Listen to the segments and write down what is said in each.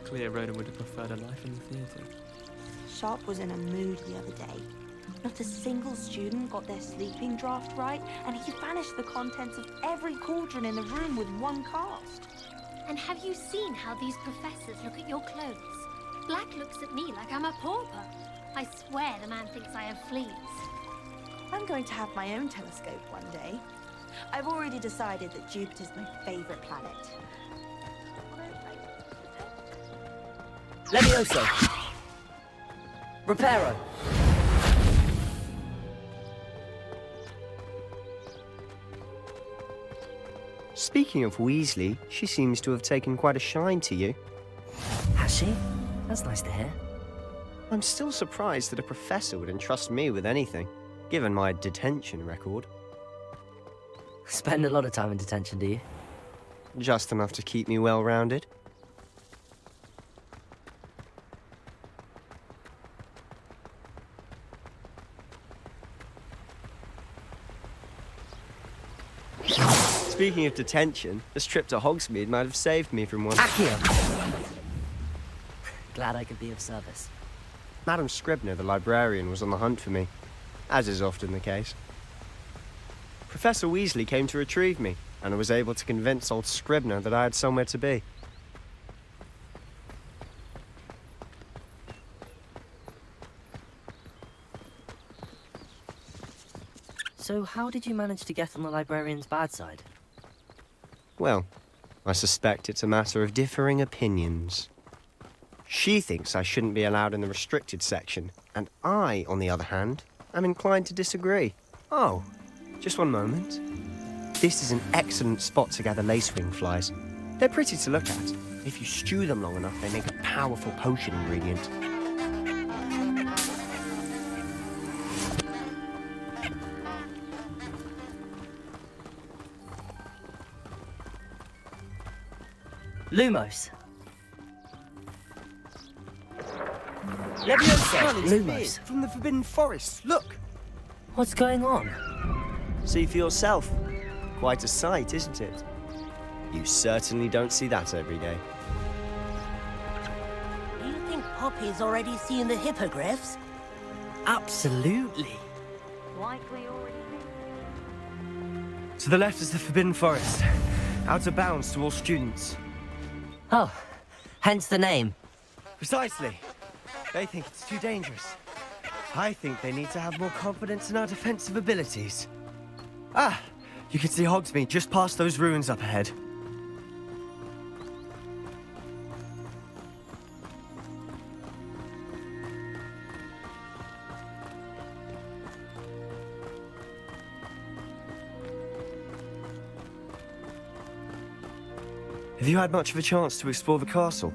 clear Ronan would have preferred a life in the theatre. Sharp was in a mood the other day. Not a single student got their sleeping draft right, and he banished the contents of every cauldron in the room with one cast. And have you seen how these professors look at your clothes? Black looks at me like I'm a pauper. I swear the man thinks I have fleas. I'm going to have my own telescope one day. I've already decided that Jupiter's my favorite planet. Levioso! Reparo! Speaking of Weasley, she seems to have taken quite a shine to you. Has she? That's nice to hear. I'm still surprised that a professor would entrust me with anything, given my detention record. Spend a lot of time in detention, do you? Just enough to keep me well-rounded. Speaking of detention, this trip to Hogsmeade might have saved me from one. Accio! Glad I could be of service. Madam Scribner, the librarian, was on the hunt for me, as is often the case. Professor Weasley came to retrieve me, and I was able to convince old Scribner that I had somewhere to be. So how did you manage to get on the librarian's bad side? Well, I suspect it's a matter of differing opinions. She thinks I shouldn't be allowed in the restricted section, and I, on the other hand, am inclined to disagree. Oh, just one moment. This is an excellent spot to gather lacewing flies. They're pretty to look at. If you stew them long enough, they make a powerful potion ingredient. Lumos! Leviosa! Lumos! From the Forbidden Forest, look! What's going on? See for yourself. Quite a sight, isn't it? You certainly don't see that every day. Do you think Poppy's already seen the hippogriffs? Absolutely! Likely already. To the left is the Forbidden Forest. Out of bounds to all students. Oh, hence the name. Precisely. They think it's too dangerous. I think they need to have more confidence in our defensive abilities. Ah, you can see Hogsmeade just past those ruins up ahead. Have you had much of a chance to explore the castle?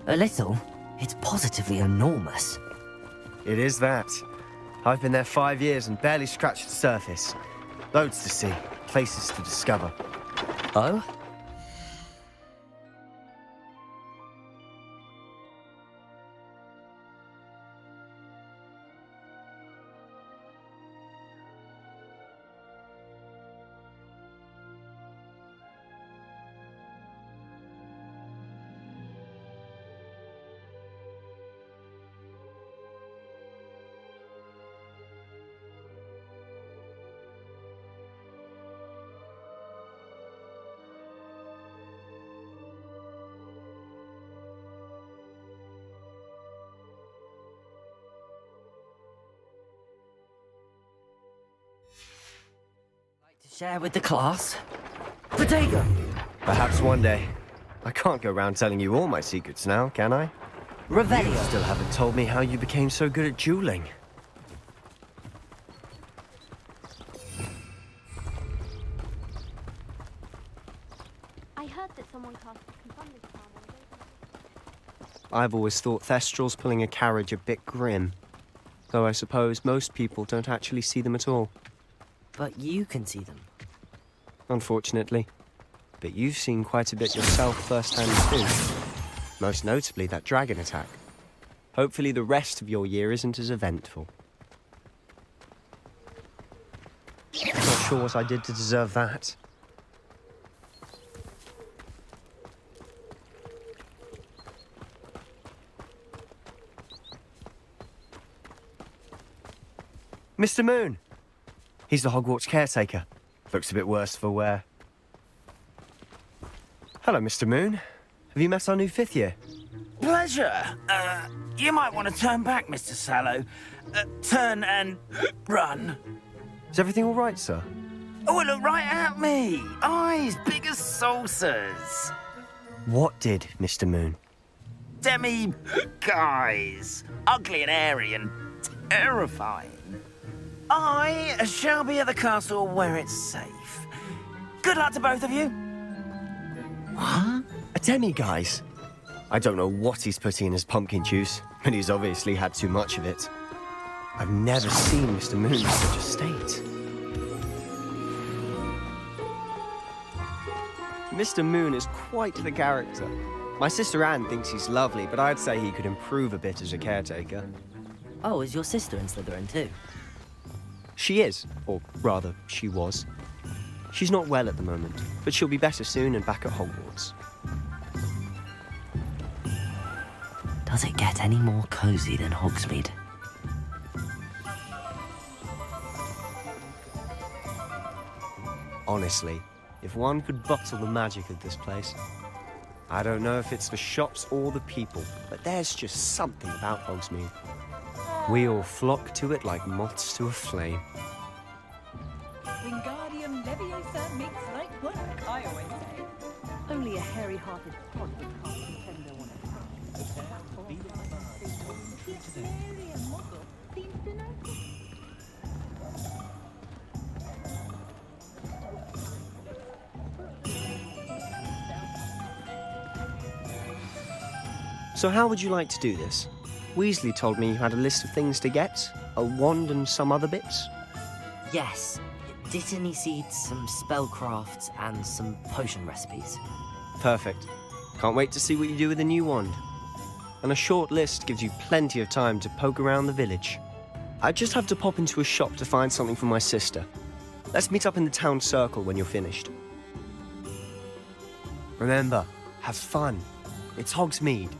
A little. It's positively enormous. It is that. I've been there 5 years and barely scratched the surface. Loads to see, places to discover. Oh? Share with the class? Protego! Perhaps one day. I can't go around telling you all my secrets now, can I? You Revelio! still haven't told me how you became so good at dueling. I heard that someone cast a confounded charm on those. I've always thought Thestrals pulling a carriage a bit grim. Though I suppose most people don't actually see them at all. But you can see them. Unfortunately. But you've seen quite a bit yourself firsthand too. Most notably that dragon attack. Hopefully the rest of your year isn't as eventful. I'm not sure what I did to deserve that. Mr. Moon! He's the Hogwarts caretaker. Looks a bit worse for wear. Hello, Mr. Moon. Have you met our new fifth year? Pleasure. You might want to turn back, Mr. Sallow. Turn and run. Is everything all right, sir? Oh, look right at me. Eyes big as saucers. What did, Mr. Moon? Guys. Ugly and hairy and terrifying. I shall be at the castle where it's safe. Good luck to both of you. What? A demi-guise? I don't know what he's putting in his pumpkin juice, but he's obviously had too much of it. I've never seen Mr. Moon in such a state. Mr. Moon is quite the character. My sister Anne thinks he's lovely, but I'd say he could improve a bit as a caretaker. Oh, is your sister in Slytherin too? She is, or rather, she was. She's not well at the moment, but she'll be better soon and back at Hogwarts. Does it get any more cozy than Hogsmeade? Honestly, if one could bottle the magic of this place. I don't know if it's the shops or the people, but there's just something about Hogsmeade. We all flock to it like moths to a flame. Wingardium Leviosa makes light work, I always say. Only a hairy-hearted pod would cast Nintendo on a So how would you like to do this? Weasley told me you had a list of things to get, a wand and some other bits. Yes. Dittany seeds, some spellcrafts, and some potion recipes. Perfect. Can't wait to see what you do with the new wand. And a short list gives you plenty of time to poke around the village. I just have to pop into a shop to find something for my sister. Let's meet up in the town circle when you're finished. Remember, have fun. It's Hogsmeade.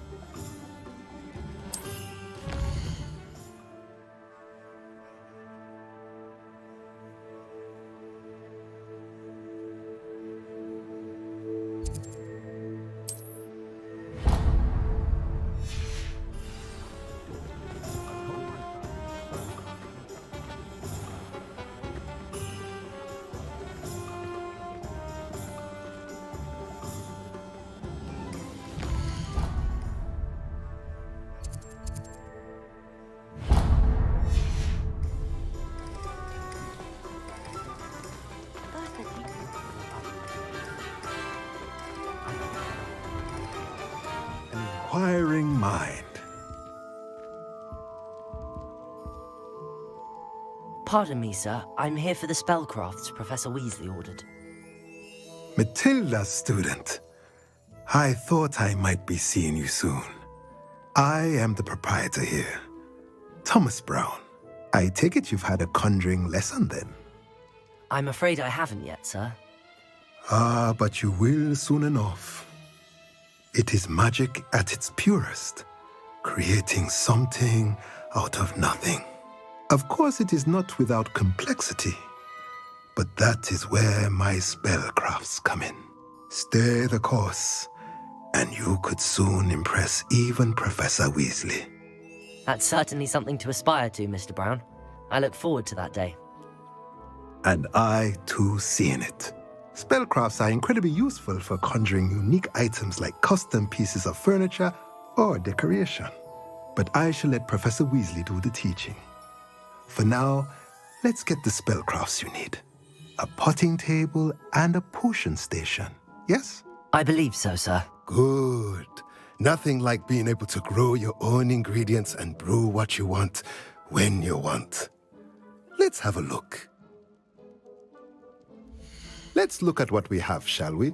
Inquiring mind. Pardon me, sir. I'm here for the spellcrafts Professor Weasley ordered. Matilda, student. I thought I might be seeing you soon. I am the proprietor here, Thomas Brown. I take it you've had a conjuring lesson then? I'm afraid I haven't yet, sir. Ah, but you will soon enough. It is magic at its purest, creating something out of nothing. Of course, it is not without complexity, but that is where my spellcrafts come in. Stay the course, and you could soon impress even Professor Weasley. That's certainly something to aspire to, Mr. Brown. I look forward to that day. And I, too, seeing it. Spellcrafts are incredibly useful for conjuring unique items like custom pieces of furniture or decoration. But I shall let Professor Weasley do the teaching. For now, let's get the spellcrafts you need. A potting table and a potion station, yes? I believe so, sir. Good. Nothing like being able to grow your own ingredients and brew what you want when you want. Let's have a look. Let's look at what we have, shall we?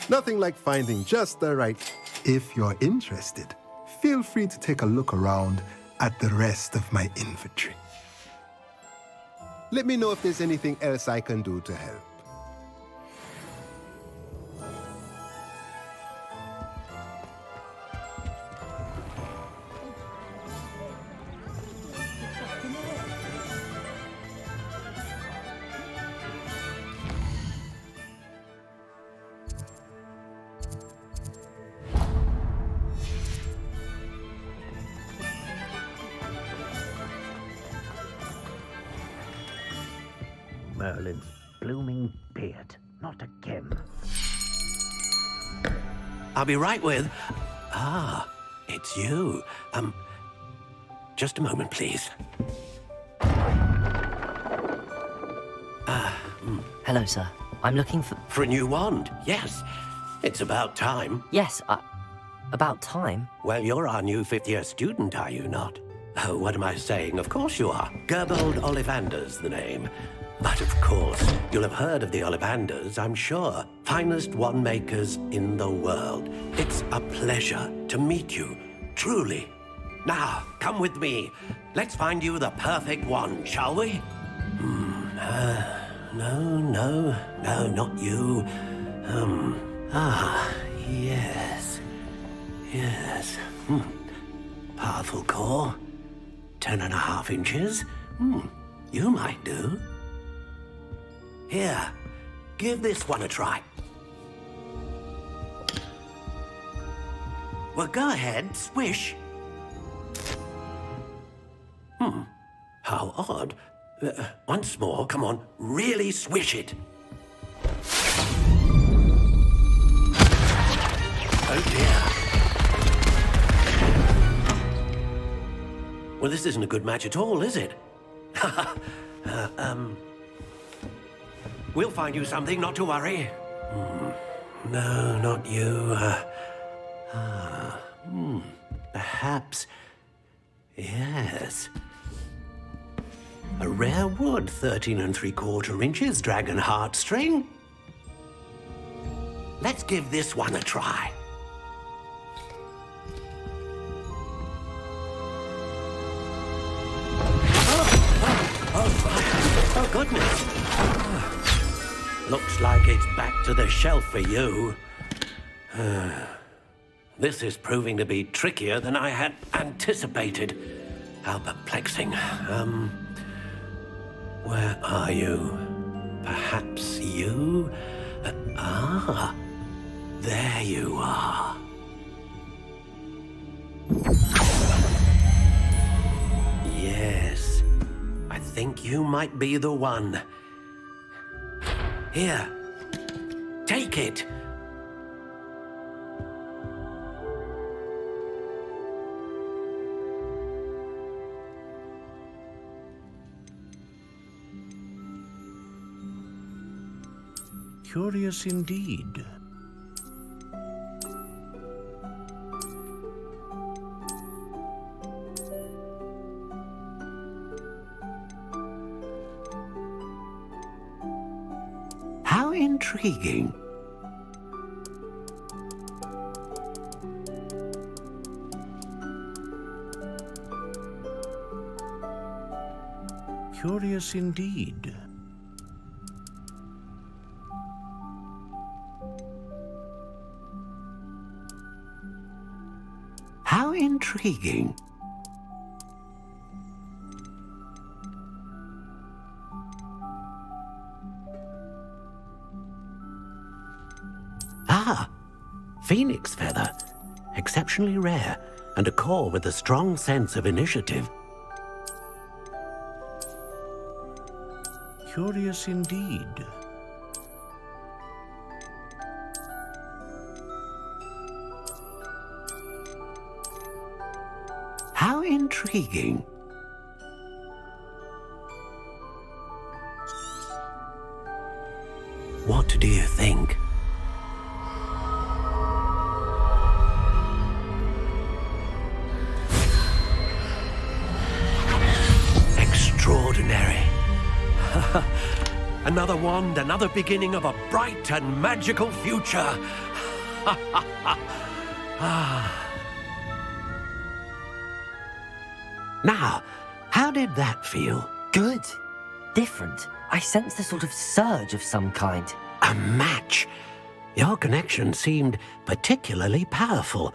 Nothing like finding just the right. If you're interested, feel free to take a look around at the rest of my inventory. Let me know if there's anything else I can do to help. Merlin's blooming beard. Not again. I'll be right with... Ah, it's you. Just a moment, please. Hello, sir. I'm looking for... For a new wand, yes. It's about time. Yes, about time? Well, you're our new fifth-year student, are you not? Oh, what am I saying? Of course you are. Gerbold Ollivander's the name. But of course, you'll have heard of the Ollivanders, I'm sure. Finest wand makers in the world. It's a pleasure to meet you, truly. Now, come with me. Let's find you the perfect wand, shall we? No, not you. Yes. Powerful core. 10.5 inches. You might do. Here, give this one a try. Well, go ahead, swish. How odd. Once more, come on, really swish it. Oh dear. Well, this isn't a good match at all, is it? We'll find you something, not to worry. No, not you. Perhaps... Yes. A rare wood, 13 3/4 inches, dragon heartstring. Let's give this one a try. Oh, goodness. Looks like it's back to the shelf for you. This is proving to be trickier than I had anticipated. How perplexing. Where are you? Perhaps you? There you are. Yes, I think you might be the one. Here, take it. Curious indeed. How intriguing. Curious indeed. How intriguing. Phoenix feather. Exceptionally rare, and a core with a strong sense of initiative. Curious indeed. How intriguing. What do you think? Extraordinary. Another wand, another beginning of a bright and magical future. Now, how did that feel? Good. Different. I sensed a sort of surge of some kind. A match. Your connection seemed particularly powerful.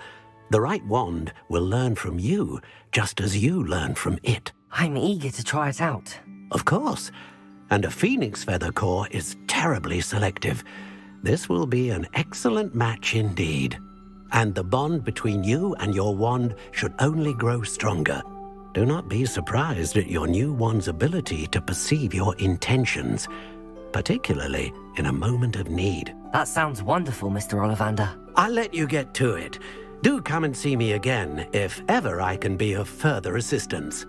The right wand will learn from you, just as you learn from it. I'm eager to try it out. Of course. And a phoenix feather core is terribly selective. This will be an excellent match indeed. And the bond between you and your wand should only grow stronger. Do not be surprised at your new wand's ability to perceive your intentions. particularly in a moment of need. That sounds wonderful, Mr. Ollivander. I'll let you get to it. Do come and see me again if ever I can be of further assistance.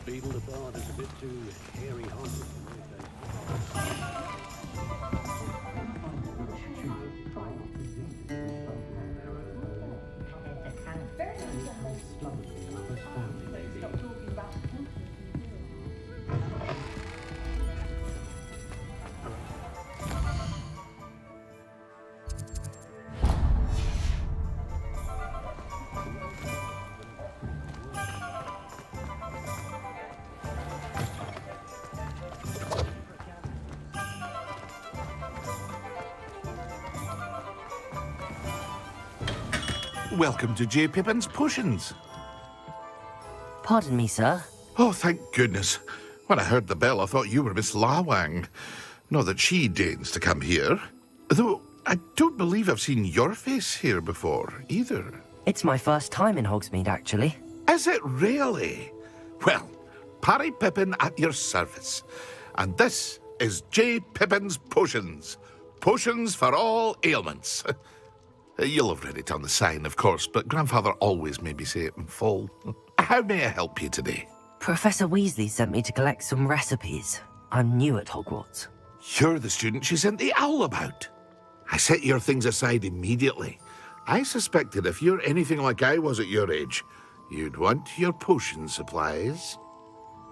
Beetle the Bard is a bit too hairy-hearted. Welcome to J. Pippin's Potions. Pardon me, sir. Oh, thank goodness. When I heard the bell, I thought you were Miss Lallan. Not that she deigns to come here. Though I don't believe I've seen your face here before, either. It's my first time in Hogsmeade, actually. Is it really? Well, Parry Pippin at your service. And this is J. Pippin's Potions. Potions for all ailments. You'll have read it on the sign, of course, but Grandfather always made me say it in full. How may I help you today? Professor Weasley sent me to collect some recipes. I'm new at Hogwarts. You're the student she sent the owl about. I set your things aside immediately. I suspected if you're anything like I was at your age, you'd want your potion supplies.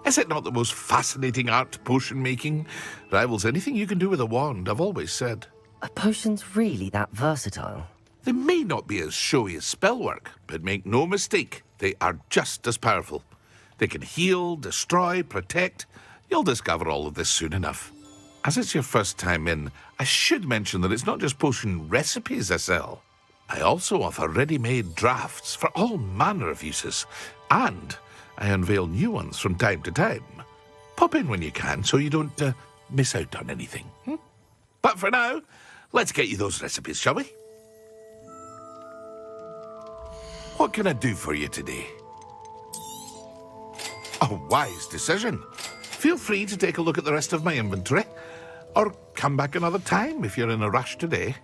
Is it not the most fascinating art, potion making? Rivals anything you can do with a wand, I've always said. Are potions really that versatile? They may not be as showy as spellwork, but make no mistake, they are just as powerful. They can heal, destroy, protect. You'll discover all of this soon enough. As it's your first time in, I should mention that it's not just potion recipes I sell. I also offer ready-made drafts for all manner of uses, and I unveil new ones from time to time. Pop in when you can so you don't miss out on anything. But for now, let's get you those recipes, shall we? What can I do for you today? A wise decision. Feel free to take a look at the rest of my inventory, or come back another time if you're in a rush today.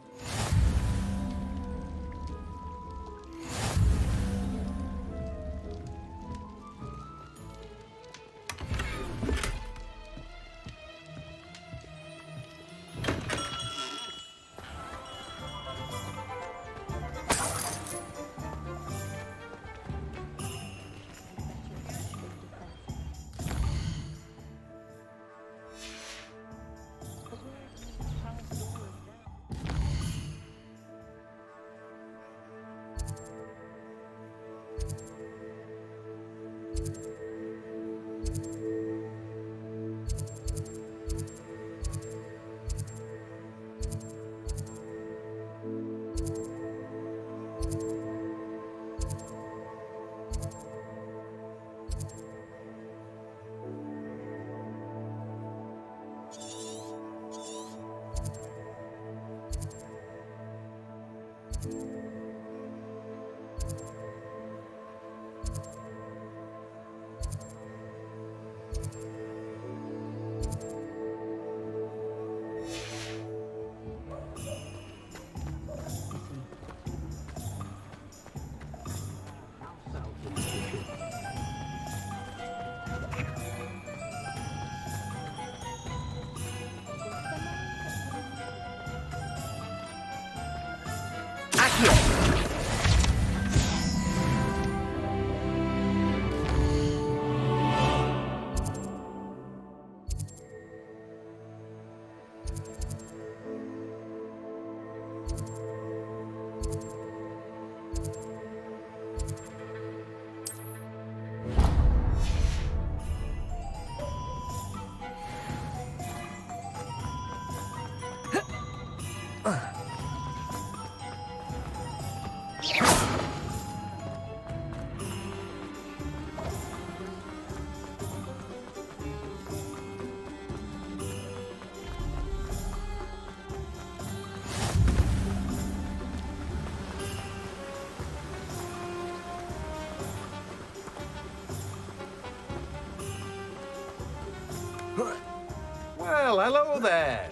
Well, hello there.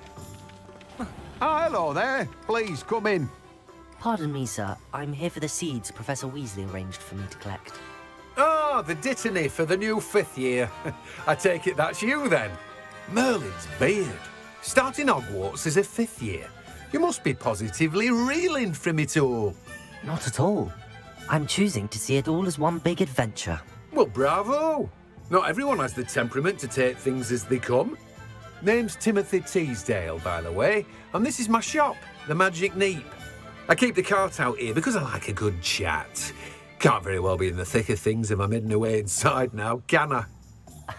Hello there. Please, come in. Pardon me, sir. I'm here for the seeds Professor Weasley arranged for me to collect. Ah, the dittany for the new 5th year. I take it that's you, then. Merlin's beard. Starting Hogwarts as a 5th year. You must be positively reeling from it all. Not at all. I'm choosing to see it all as one big adventure. Well, bravo. Not everyone has the temperament to take things as they come. Name's Timothy Teasdale, by the way, and this is my shop, the Magic Neep. I keep the cart out here because I like a good chat. Can't very well be in the thick of things if I'm hidden away inside now, can I?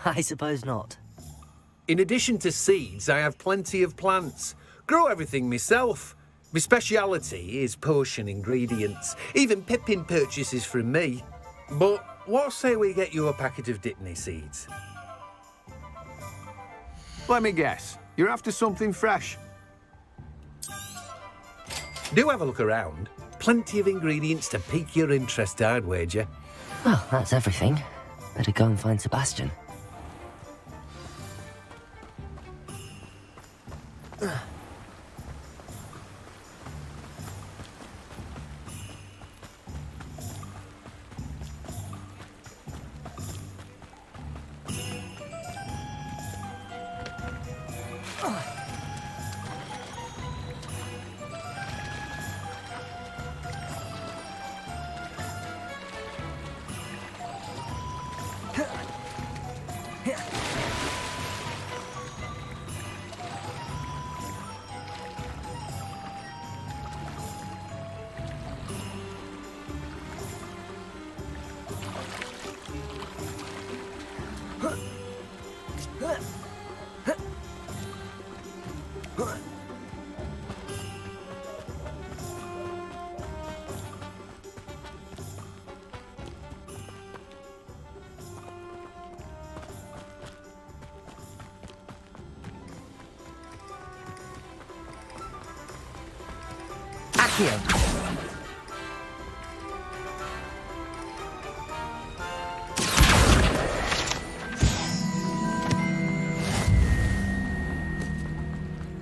I suppose not. In addition to seeds, I have plenty of plants. Grow everything myself. My speciality is potion ingredients. Even Pippin purchases from me. But what say we get you a packet of dittany seeds? Let me guess. You're after something fresh. Do have a look around. Plenty of ingredients to pique your interest, I'd wager. Well, that's everything. Better go and find Sebastian.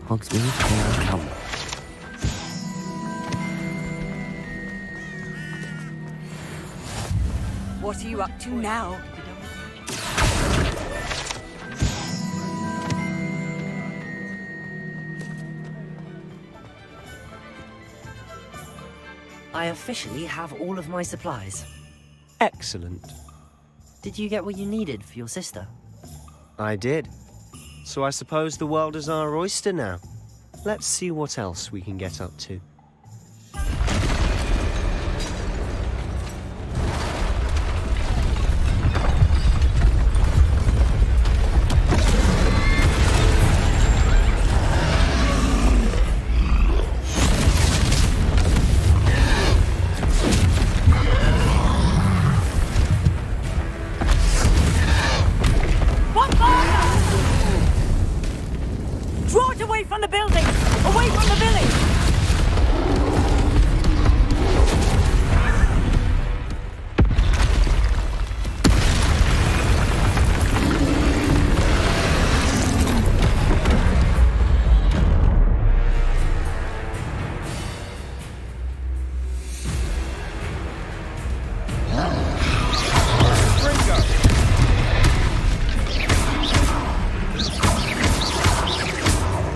Hogsmeade, here I come. What are you up to now? I officially have all of my supplies. Excellent. Did you get what you needed for your sister? I did. So I suppose the world is our oyster now. Let's see what else we can get up to. Draw it away from the building! Away from the village!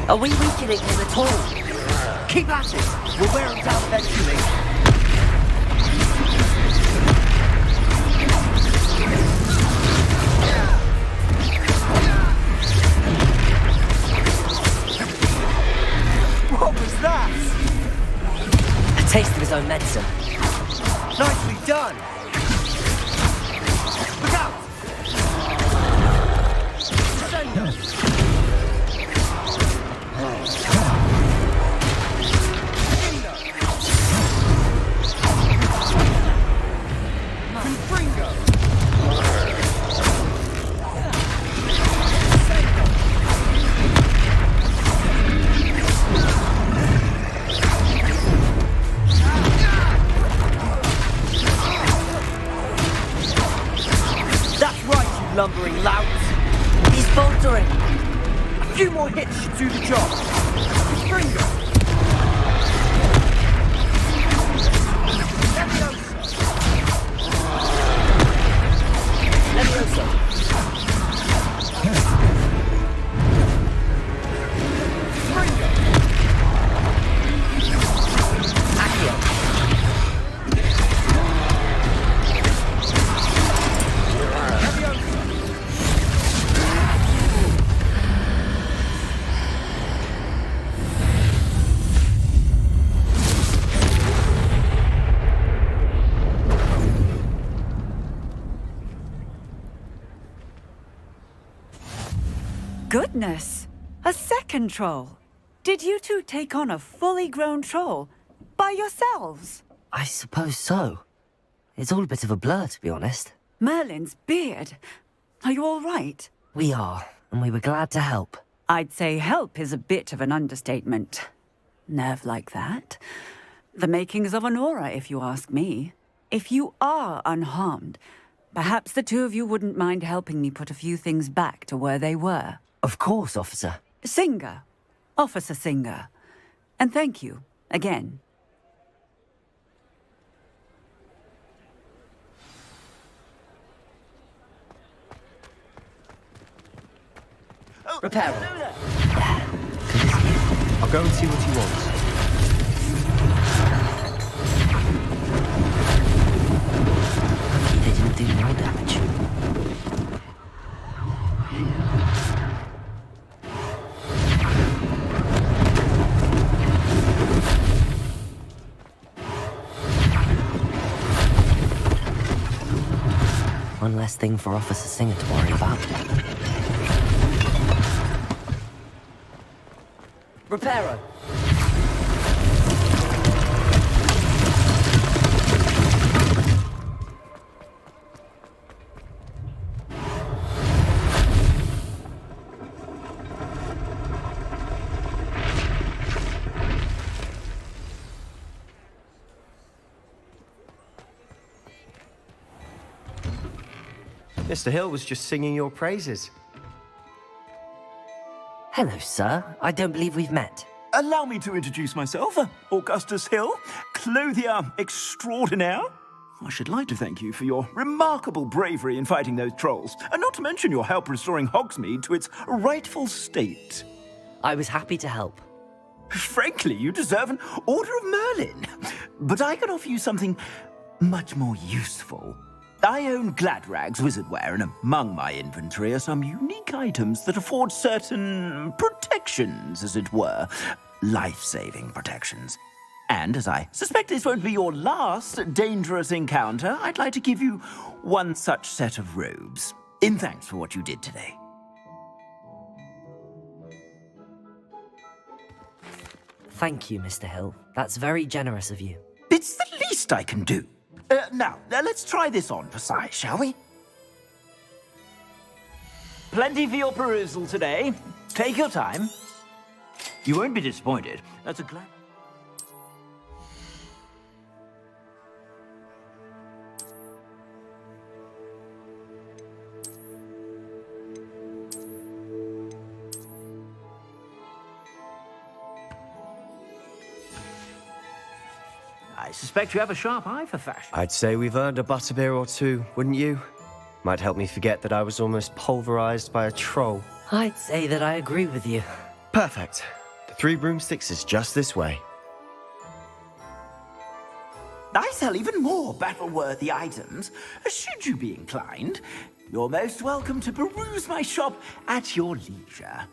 Are we weakening him at all? Keep at it! We'll wear him down eventually. What was that? A taste of his own medicine. Nicely done! Look out! lumbering louts. He's faltering. A few more hits should do the job. Fringo. Leviosa. Fringo. Accio. Goodness! A second troll! Did you two take on a fully grown troll? By yourselves? I suppose so. It's all a bit of a blur, to be honest. Merlin's beard. Are you all right? We are, and we were glad to help. I'd say help is a bit of an understatement. Nerve like that. The makings of an aura, if you ask me. If you are unharmed, perhaps the two of you wouldn't mind helping me put a few things back to where they were. Of course, officer. Singer. Officer Singer. And thank you, again. Repair. I'll go and see what he wants. They didn't do more damage. One less thing for Officer Singer to worry about. Reparo. Mr. Hill was just singing your praises. Hello, sir. I don't believe we've met. Allow me to introduce myself, Augustus Hill, clothier extraordinaire. I should like to thank you for your remarkable bravery in fighting those trolls, and not to mention your help restoring Hogsmeade to its rightful state. I was happy to help. Frankly, you deserve an Order of Merlin. But I can offer you something much more useful. I own Gladrag's wizardware, and among my inventory are some unique items that afford certain protections, as it were. Life-saving protections. And as I suspect this won't be your last dangerous encounter, I'd like to give you one such set of robes, in thanks for what you did today. Thank you, Mr. Hill. That's very generous of you. It's the least I can do. Now, let's try this on for size, shall we? Plenty for your perusal today. Take your time. You won't be disappointed. That's a glad... I suspect you have a sharp eye for fashion. I'd say we've earned a butterbeer or two, wouldn't you? Might help me forget that I was almost pulverized by a troll. I'd say that I agree with you. Perfect. The 3 broomsticks is just this way. I sell even more battle-worthy items. Should you be inclined, you're most welcome to peruse my shop at your leisure.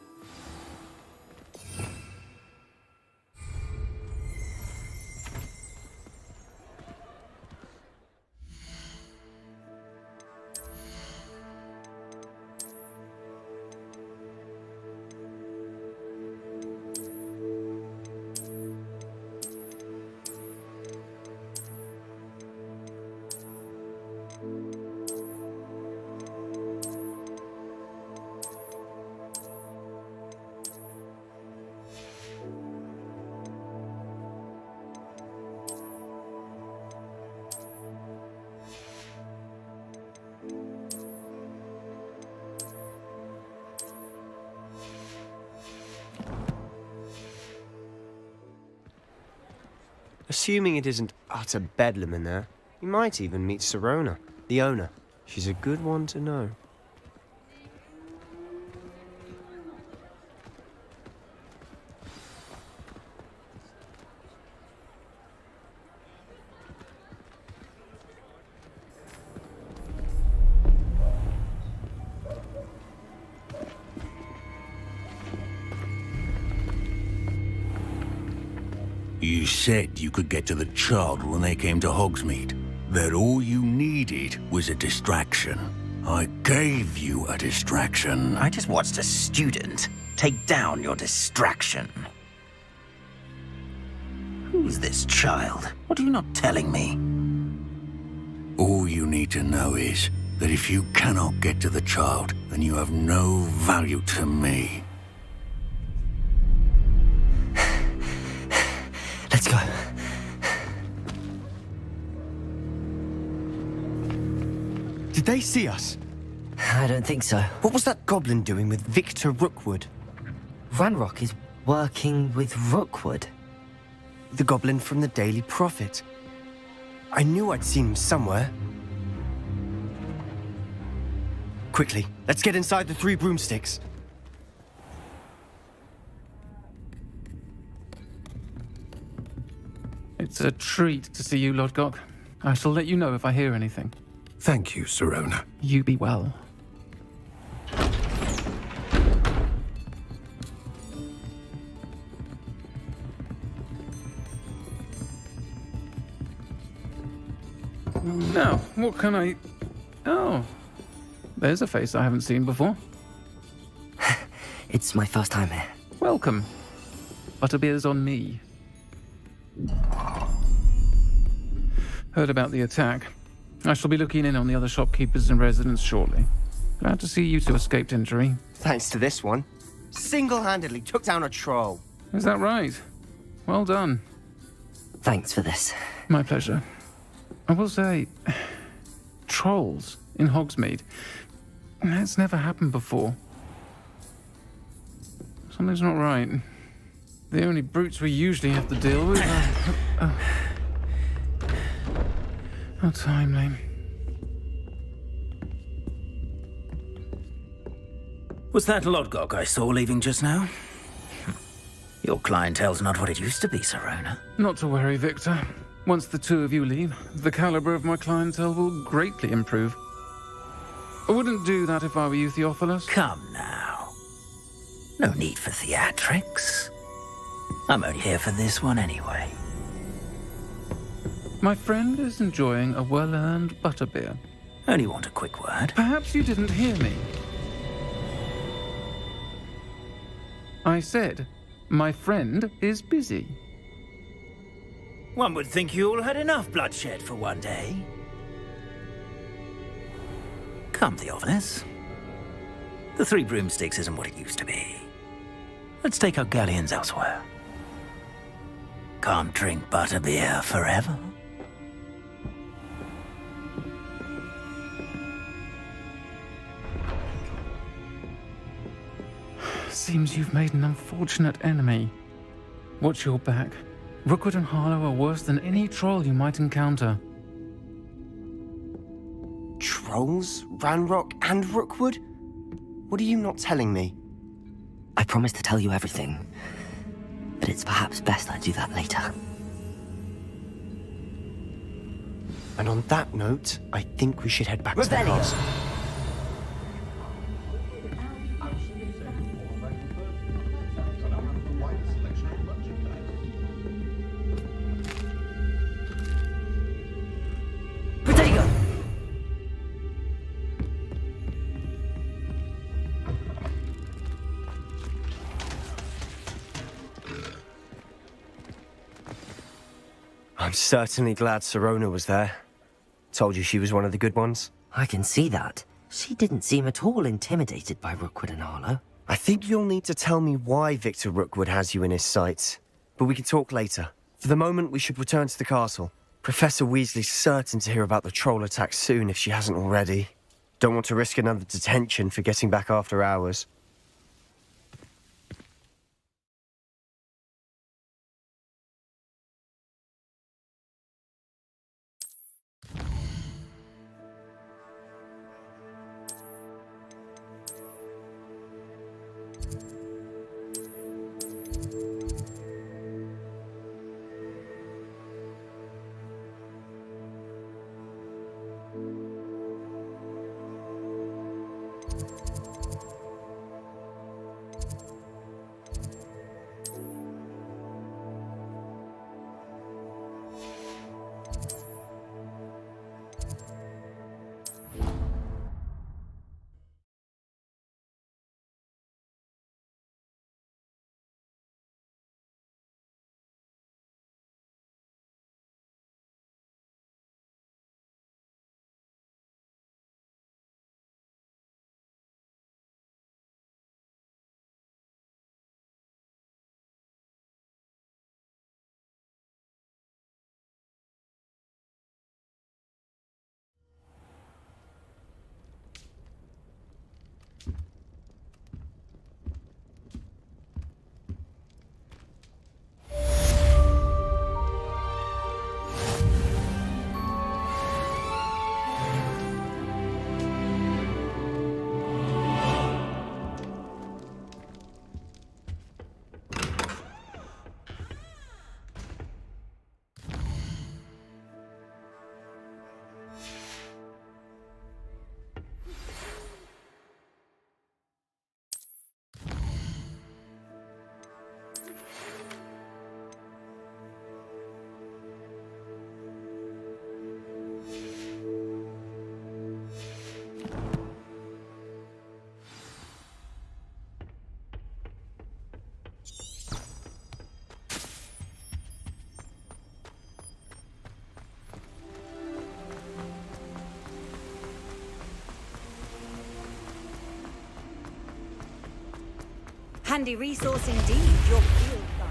Assuming it isn't utter bedlam in there, you might even meet Sirona, the owner. She's a good one to know. You said you could get to the child when they came to Hogsmeade. That all you needed was a distraction. I gave you a distraction. I just watched a student take down your distraction. Who's this child? What are you not telling me? All you need to know is that if you cannot get to the child, then you have no value to me. Let's go. Did they see us? I don't think so. What was that goblin doing with Victor Rookwood? Ranrock is working with Rookwood. The goblin from the Daily Prophet. I knew I'd seen him somewhere. Quickly, let's get inside the 3 broomsticks. It's a treat to see you, Lodgok. I shall let you know if I hear anything. Thank you, Sirona. You be well. Now, what can I... Oh, there's a face I haven't seen before. It's my first time here. Welcome. Butterbeer's on me. Heard about the attack. I shall be looking in on the other shopkeepers and residents shortly. Glad to see you two escaped injury. Thanks to this one. Single-handedly took down a troll. Is that right? Well done. Thanks for this. My pleasure. I will say, trolls in Hogsmeade. That's never happened before. Something's not right. The only brutes we usually have to deal with are... How timely. Was that Lodgok I saw leaving just now? Your clientele's not what it used to be, Sirona. Not to worry, Victor. Once the 2 of you leave, the caliber of my clientele will greatly improve. I wouldn't do that if I were you, Theophilus. Come now. No need for theatrics. I'm only here for this one anyway. My friend is enjoying a well-earned butterbeer. Only want a quick word. Perhaps you didn't hear me. I said, my friend is busy. One would think you all had enough bloodshed for one day. Come, Theophilus. The 3 broomsticks isn't what it used to be. Let's take our galleons elsewhere. Can't drink butterbeer forever. Seems you've made an unfortunate enemy. Watch your back. Rookwood and Harlow are worse than any troll you might encounter. Trolls? Ranrock and Rookwood? What are you not telling me? I promised to tell you everything, but it's perhaps best I do that later. And on that note, I think we should head back to the castle. I'm certainly glad Sirona was there. Told you she was one of the good ones. I can see that. She didn't seem at all intimidated by Rookwood and Harlow. I think you'll need to tell me why Victor Rookwood has you in his sights. But we can talk later. For the moment, we should return to the castle. Professor Weasley's certain to hear about the troll attack soon if she hasn't already. Don't want to risk another detention for getting back after hours. Handy resource indeed, your field guide.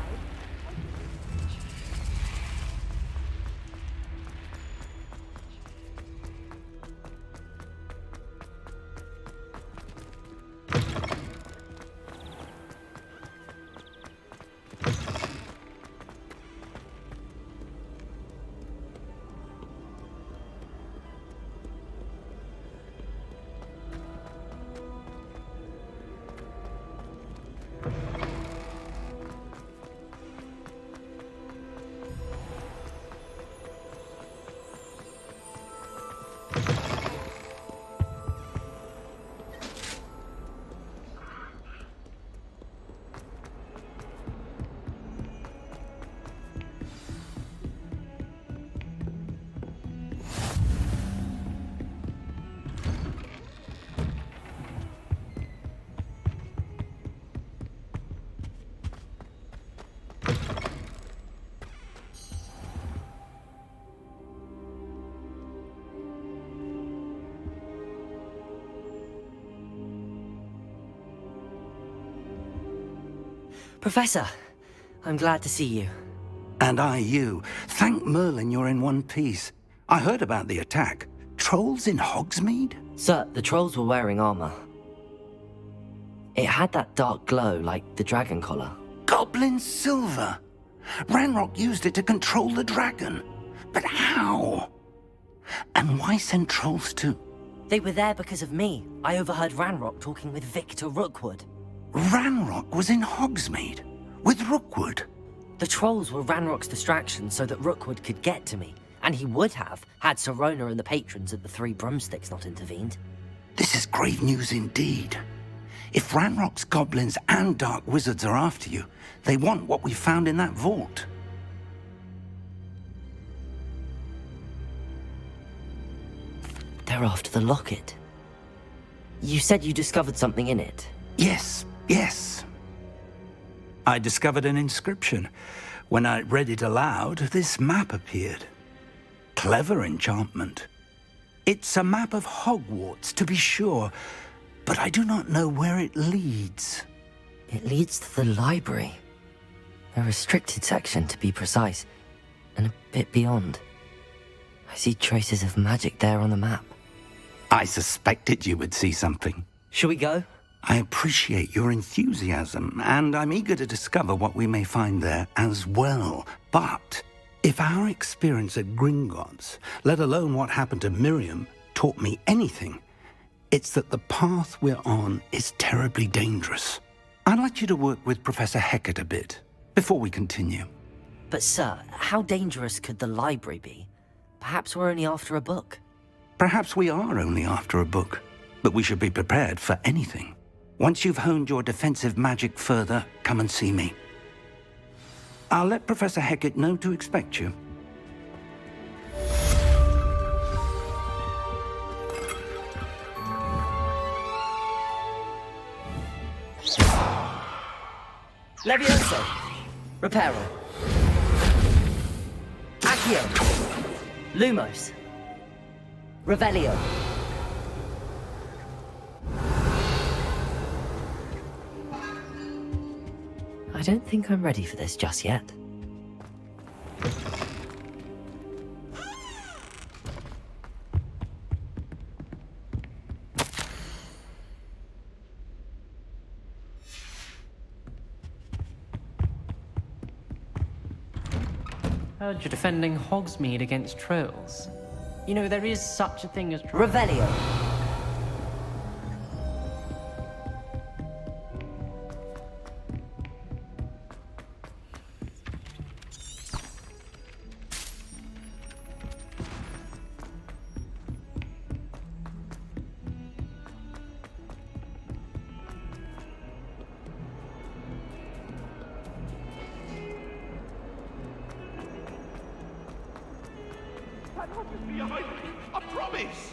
Professor, I'm glad to see you. And I you. Thank Merlin you're in one piece. I heard about the attack. Trolls in Hogsmeade? Sir, the trolls were wearing armor. It had that dark glow like the dragon collar. Goblin silver! Ranrock used it to control the dragon. But how? And why send trolls to... They were there because of me. I overheard Ranrock talking with Victor Rookwood. Ranrock was in Hogsmeade? With Rookwood? The trolls were Ranrock's distraction so that Rookwood could get to me. And he would have, had Sirona and the patrons at the Three Broomsticks not intervened. This is grave news indeed. If Ranrock's goblins and dark wizards are after you, they want what we found in that vault. They're after the locket. You said you discovered something in it. Yes. I discovered an inscription. When I read it aloud, this map appeared. Clever enchantment. It's a map of Hogwarts, to be sure, but I do not know where it leads. It leads to the library. A restricted section, to be precise, and a bit beyond. I see traces of magic there on the map. I suspected you would see something. Shall we go? I appreciate your enthusiasm, and I'm eager to discover what we may find there as well. But if our experience at Gringotts, let alone what happened to Miriam, taught me anything, it's that the path we're on is terribly dangerous. I'd like you to work with Professor Hecat a bit before we continue. But sir, how dangerous could the library be? Perhaps we're only after a book. Perhaps we are only after a book, but we should be prepared for anything. Once you've honed your defensive magic further, come and see me. I'll let Professor Hecat know to expect you. Levioso. Reparo. Accio. Lumos. Revelio. I don't think I'm ready for this just yet. Heard you're defending Hogsmeade against trolls. You know, there is such a thing as trolls. Revelio. I promise!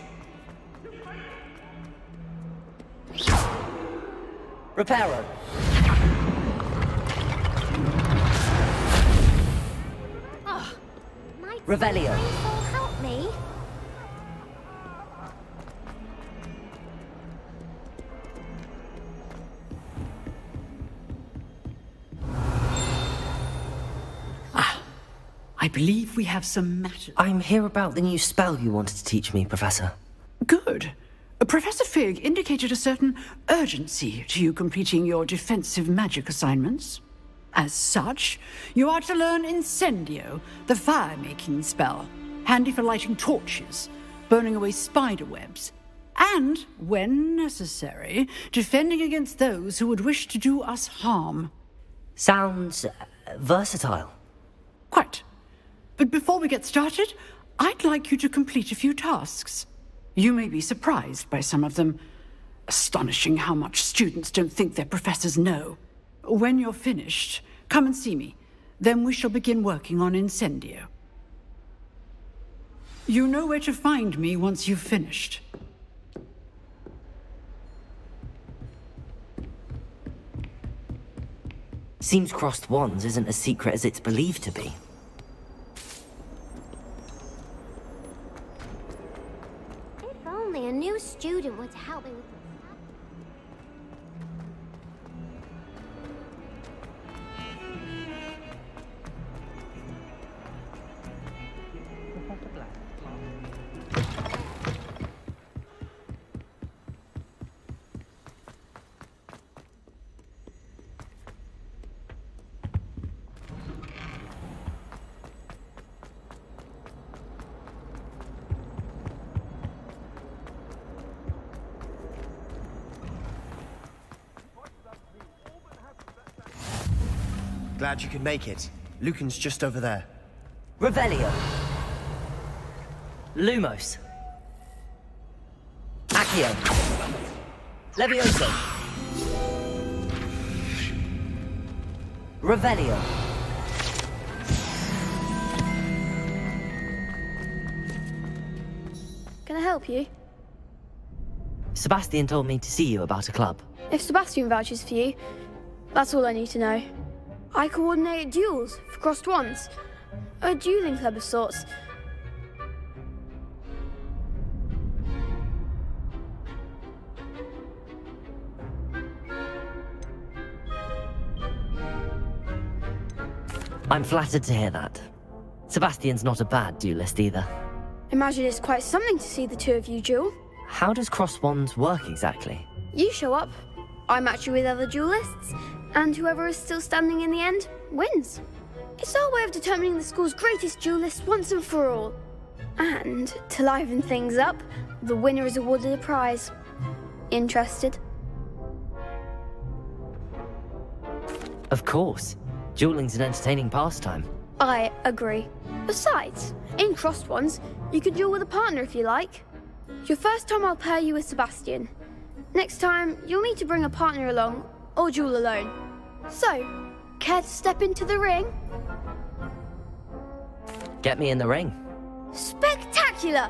Reparo. Oh, might Revelio. Rainfall help me? believe we have some matters. I'm here about the new spell you wanted to teach me, Professor. Good. Professor Fig indicated a certain urgency to you completing your defensive magic assignments. As such, you are to learn Incendio, the fire-making spell, handy for lighting torches, burning away spider webs, and, when necessary, defending against those who would wish to do us harm. Sounds versatile. Quite. But before we get started, I'd like you to complete a few tasks. You may be surprised by some of them. Astonishing how much students don't think their professors know. When you're finished, come and see me. Then we shall begin working on Incendio. You know where to find me once you've finished. Seems crossed wands isn't as secret as it's believed to be. If only a new student would help me with Glad you could make it. Lucan's just over there. Revelio. Lumos. Accio. Levioso. Revelio. Can I help you? Sebastian told me to see you about a club. If Sebastian vouches for you, that's all I need to know. I coordinate duels for crossed wands. A dueling club of sorts. I'm flattered to hear that. Sebastian's not a bad duelist either. Imagine it's quite something to see the two of you duel. How does cross wands work exactly? You show up, I match you with other duelists, and whoever is still standing in the end wins. It's our way of determining the school's greatest duelist once and for all. And to liven things up, the winner is awarded a prize. Interested? Of course. Dueling's an entertaining pastime. I agree. Besides, in crossed ones, you can duel with a partner if you like. Your first time I'll pair you with Sebastian. Next time, you'll need to bring a partner along, or duel alone. So, care to step into the ring? Get me in the ring. Spectacular!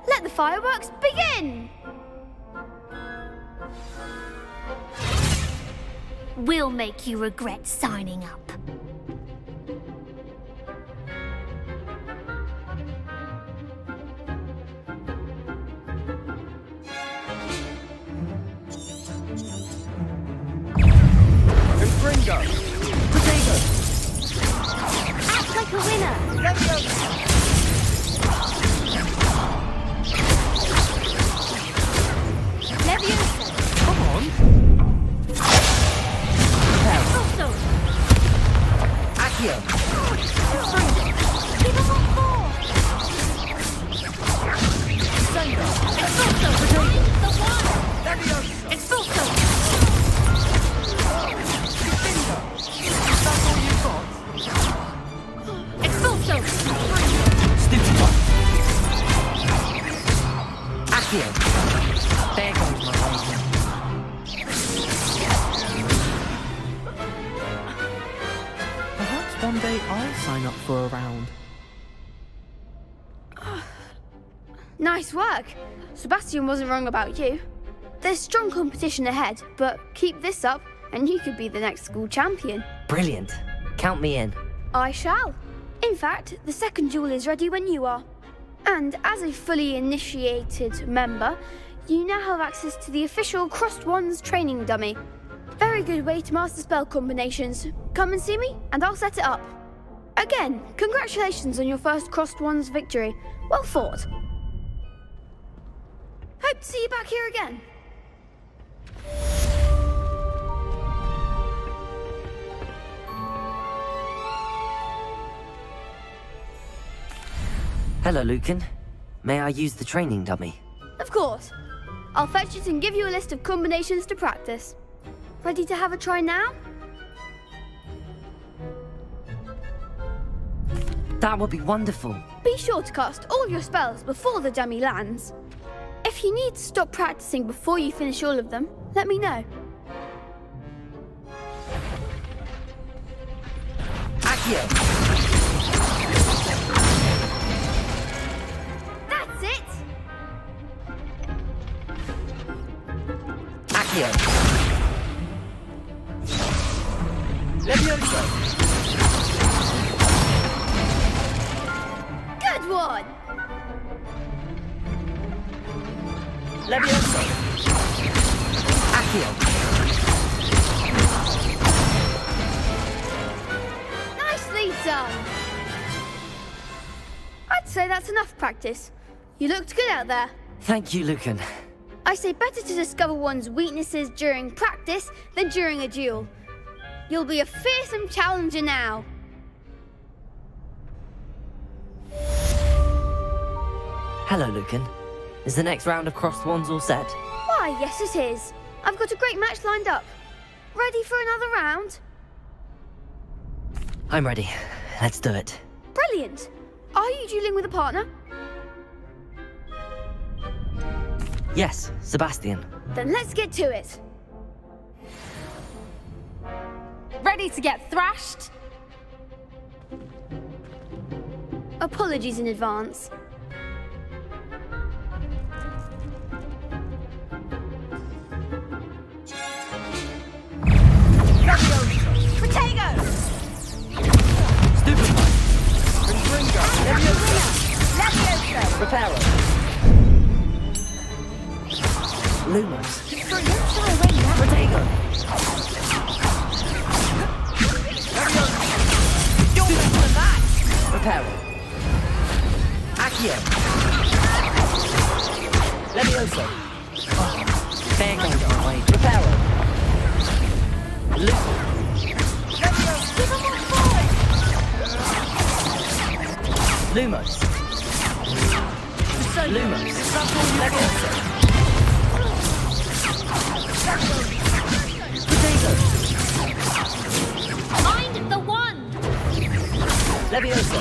Let the fireworks begin! We'll make you regret signing up. Gringo! Potato! Act like a winner! Leviosa! Come on! Also! Accio! Give us all four! Expulso! The one! Leviosa! Expulso! Expulso! Stupid. Accio! There goes my life. Perhaps one day I'll sign up for a round. Nice work. Sebastian wasn't wrong about you. There's strong competition ahead, but keep this up and you could be the next school champion. Brilliant. Count me in. I shall. In fact, the second duel is ready when you are. And as a fully initiated member, you now have access to the official Crossed Wands training dummy. Very good way to master spell combinations. Come and see me, and I'll set it up. Again, congratulations on your first Crossed Ones victory. Well fought. Hope to see you back here again. Hello, Lucan. May I use the training dummy? Of course. I'll fetch it and give you a list of combinations to practice. Ready to have a try now? That would be wonderful. Be sure to cast all your spells before the dummy lands. If you need to stop practicing before you finish all of them, let me know. Accio! That's it! Accio! Levioso! Good one! Levioso! Accio! Nicely done! I'd say that's enough practice. You looked good out there. Thank you, Lucan. I say better to discover one's weaknesses during practice than during a duel. You'll be a fearsome challenger now. Hello, Lucan. Is the next round of Crossed Wands all set? Why, yes it is. I've got a great match lined up. Ready for another round? I'm ready. Let's do it. Brilliant. Are you dueling with a partner? Yes, Sebastian. Then let's get to it. Ready to get thrashed? Apologies in advance. Protego! Stupid! Levioso! Reparo! Lumos! Protego! Reparo! Accio! Levioso! Fair going our way. Reparo! Lumos. Lumos. Levioso. Potato. Mind the one! Levioso.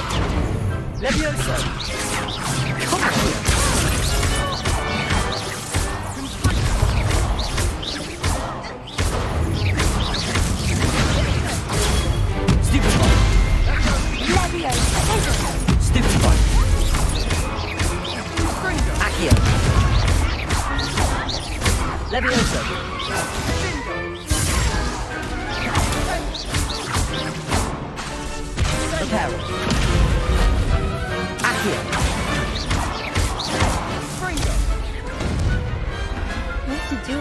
Levioso. Come on. Stupid one. Levioso! Stupid one. Accio. Levioso. Reparo. Accio. What to do?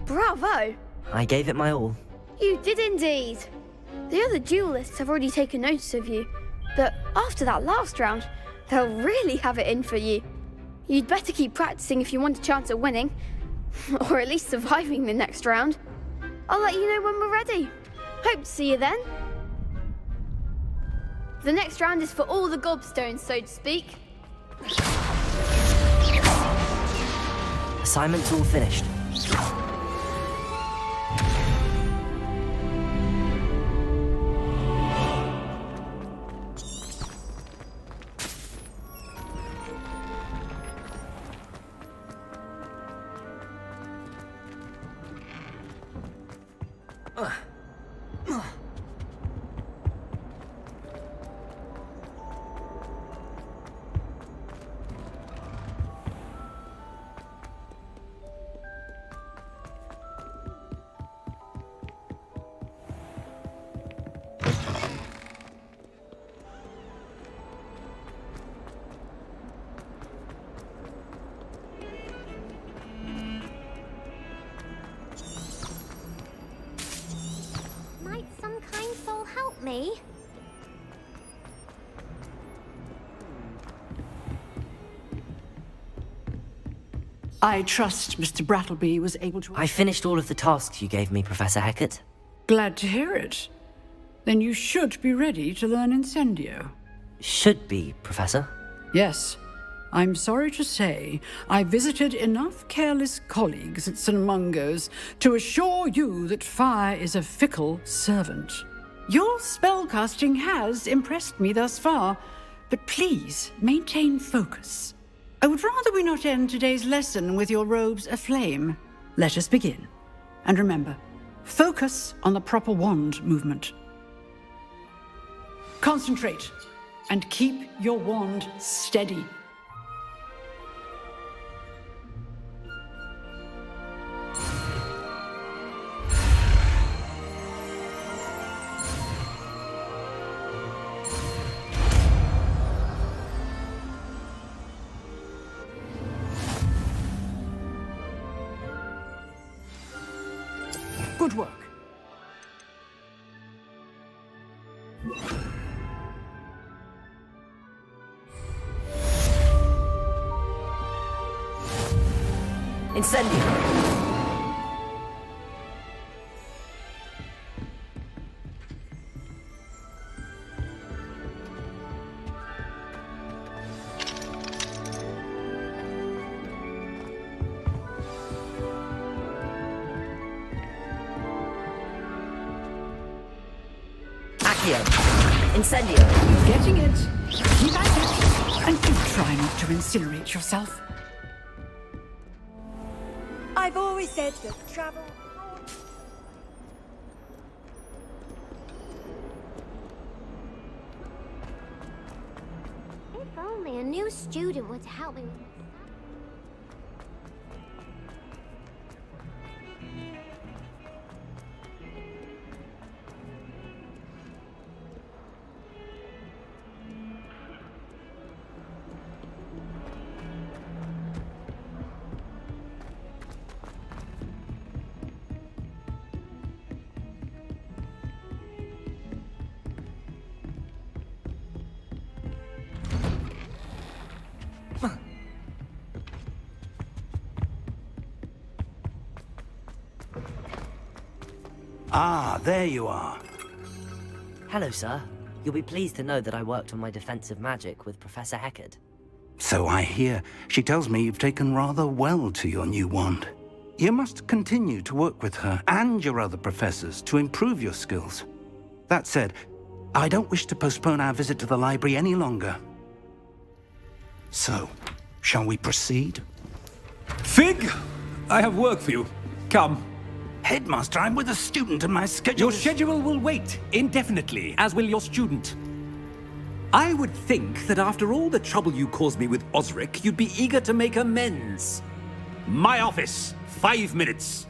Bravo! I gave it my all. You did indeed. The other duelists have already taken notice of you, but after that last round, they'll really have it in for you. You'd better keep practicing if you want a chance at winning, or at least surviving the next round. I'll let you know when we're ready. Hope to see you then. The next round is for all the gobstones, so to speak. Assignment's all finished. me. I trust Mr. Brattleby was able to... I finished all of the tasks you gave me, Professor Hecat. Glad to hear it. Then you should be ready to learn Incendio. Should be, Professor. Yes. I'm sorry to say, I visited enough careless colleagues at St. Mungo's to assure you that fire is a fickle servant. Your spellcasting has impressed me thus far, but please maintain focus. I would rather we not end today's lesson with your robes aflame. Let us begin. And remember, focus on the proper wand movement. Concentrate, and keep your wand steady. Good work. Incendio! Incendio. You're getting it. Keep at it. And do try not to incinerate yourself. I've always said that travel... If only a new student were to help me with this. Ah, there you are. Hello, sir. You'll be pleased to know that I worked on my defensive magic with Professor Hecat. So I hear. She tells me you've taken rather well to your new wand. You must continue to work with her and your other professors to improve your skills. That said, I don't wish to postpone our visit to the library any longer. So, shall we proceed? Fig! I have work for you. Come. Headmaster, I'm with a student and my schedule... Your schedule will wait indefinitely, as will your student. I would think that after all the trouble you caused me with Osric, you'd be eager to make amends. My office, 5 minutes.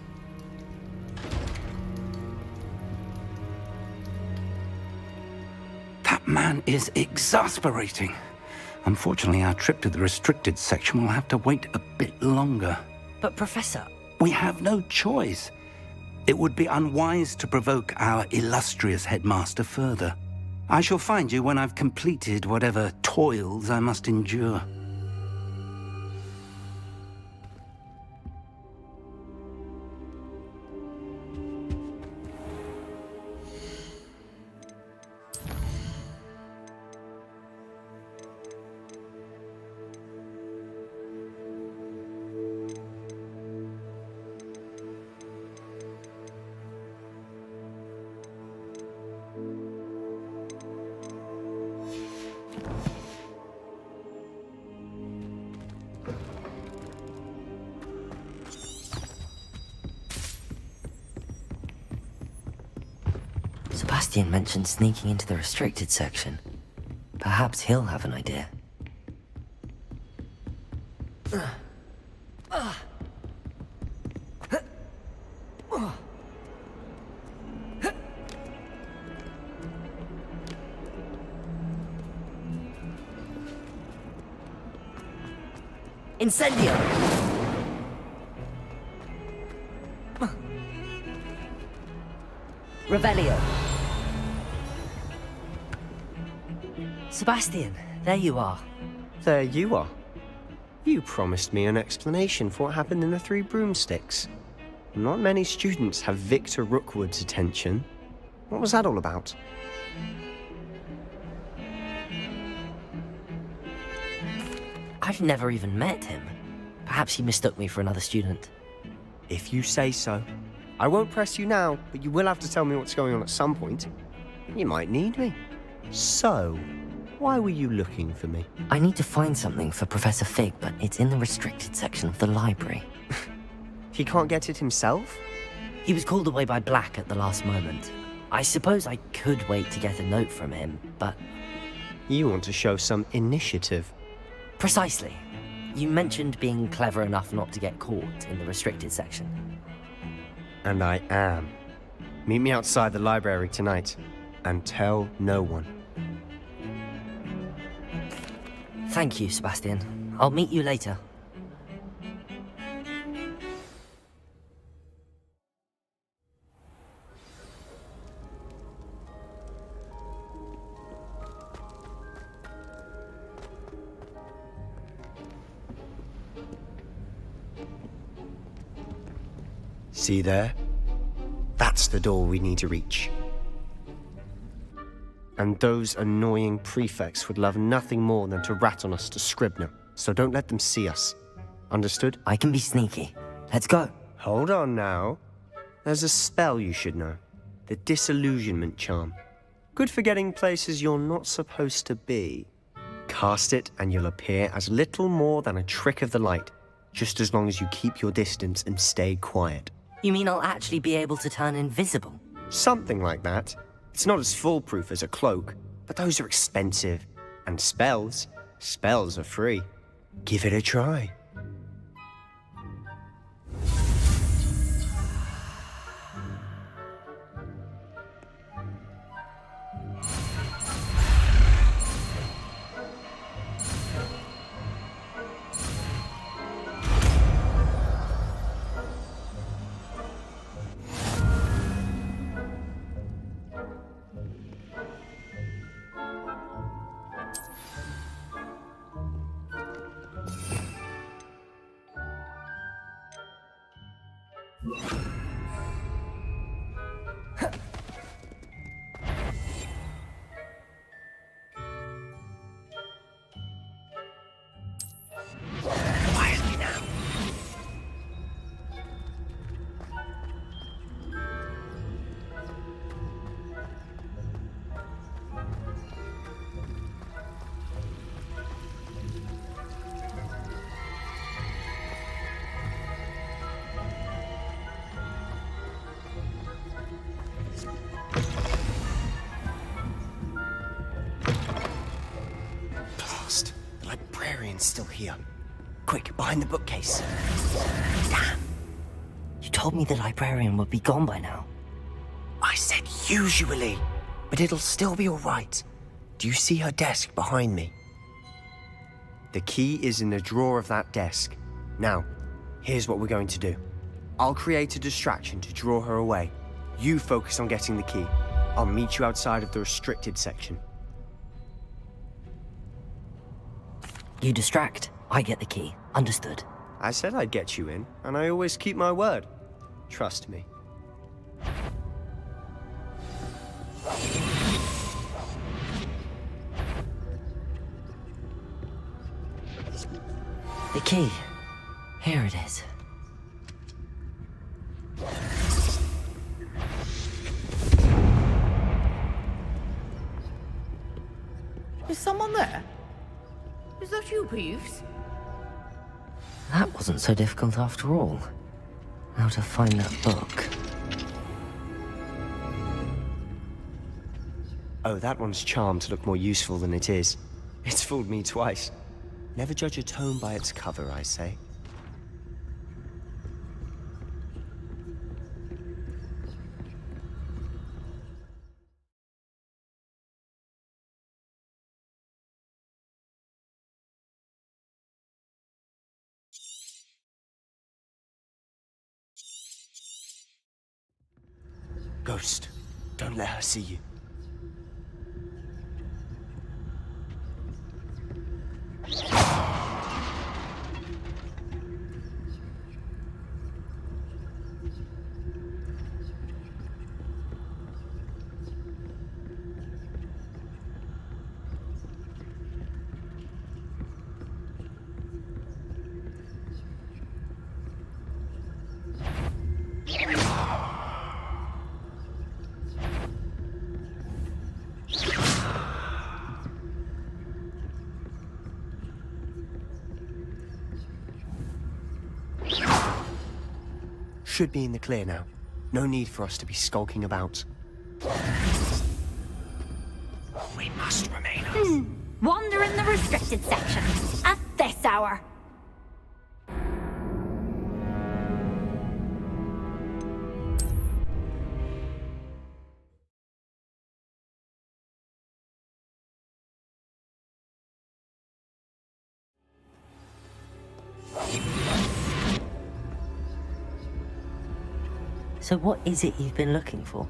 That man is exasperating. Unfortunately, our trip to the restricted section will have to wait a bit longer. But, Professor... We have no choice. It would be unwise to provoke our illustrious headmaster further. I shall find you when I've completed whatever toils I must endure. Sebastian mentioned sneaking into the restricted section. Perhaps he'll have an idea. Incendio! Revelio. Sebastian, there you are. There you are. You promised me an explanation for what happened in the Three Broomsticks. Not many students have Victor Rookwood's attention. What was that all about? I've never even met him. Perhaps he mistook me for another student. If you say so. I won't press you now, but you will have to tell me what's going on at some point. You might need me. So, why were you looking for me? I need to find something for Professor Fig, but it's in the restricted section of the library. He can't get it himself? He was called away by Black at the last moment. I suppose I could wait to get a note from him, but... You want to show some initiative. Precisely. You mentioned being clever enough not to get caught in the restricted section. And I am. Meet me outside the library tonight, and tell no one. Thank you, Sebastian. I'll meet you later. See there? That's the door we need to reach. And those annoying prefects would love nothing more than to rat on us to Scribner, so don't let them see us. Understood? I can be sneaky. Let's go. Hold on now. There's a spell you should know. The Disillusionment Charm. Good for getting places you're not supposed to be. Cast it and you'll appear as little more than a trick of the light, just as long as you keep your distance and stay quiet. You mean I'll actually be able to turn invisible? Something like that. It's not as foolproof as a cloak, but those are expensive. And spells are free. Give it a try. Quietly now. Blast. The librarian's still here. Quick, behind the bookcase. Damn. You told me the librarian would be gone by now. I said usually, but it'll still be all right. Do you see her desk behind me? The key is in the drawer of that desk. Now, here's what we're going to do. I'll create a distraction to draw her away. You focus on getting the key. I'll meet you outside of the restricted section. You distract. I get the key. Understood. I said I'd get you in, and I always keep my word. Trust me. The key. Here it is. Is someone there? Is that you, Peeves? That wasn't so difficult after all. Now to find that book. Oh, that one's charmed to look more useful than it is. It's fooled me twice. Never judge a tome by its cover, I say. Ghost, don't let her see you. should be in the clear now. No need for us to be skulking about. We must remain. Wander in the restricted section at this hour. So what is it you've been looking for?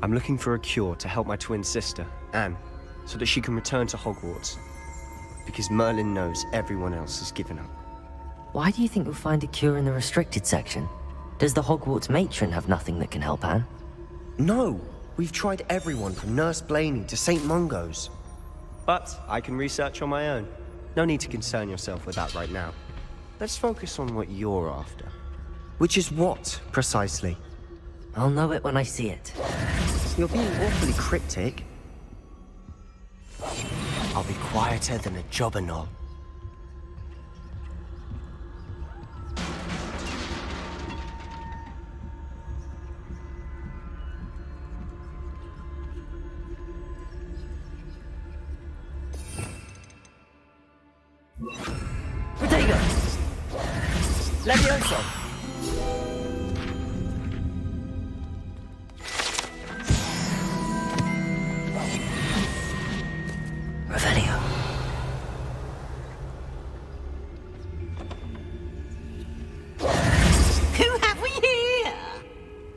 I'm looking for a cure to help my twin sister, Anne, so that she can return to Hogwarts. Because Merlin knows everyone else has given up. Why do you think you'll find a cure in the restricted section? Does the Hogwarts matron have nothing that can help Anne? No! We've tried everyone from Nurse Blaney to St. Mungo's. But I can research on my own. No need to concern yourself with that right now. Let's focus on what you're after. Which is what, precisely? I'll know it when I see it. You're being awfully cryptic. I'll be quieter than a jobberknoll. Protego! Levioso! Revelio. Who have we here?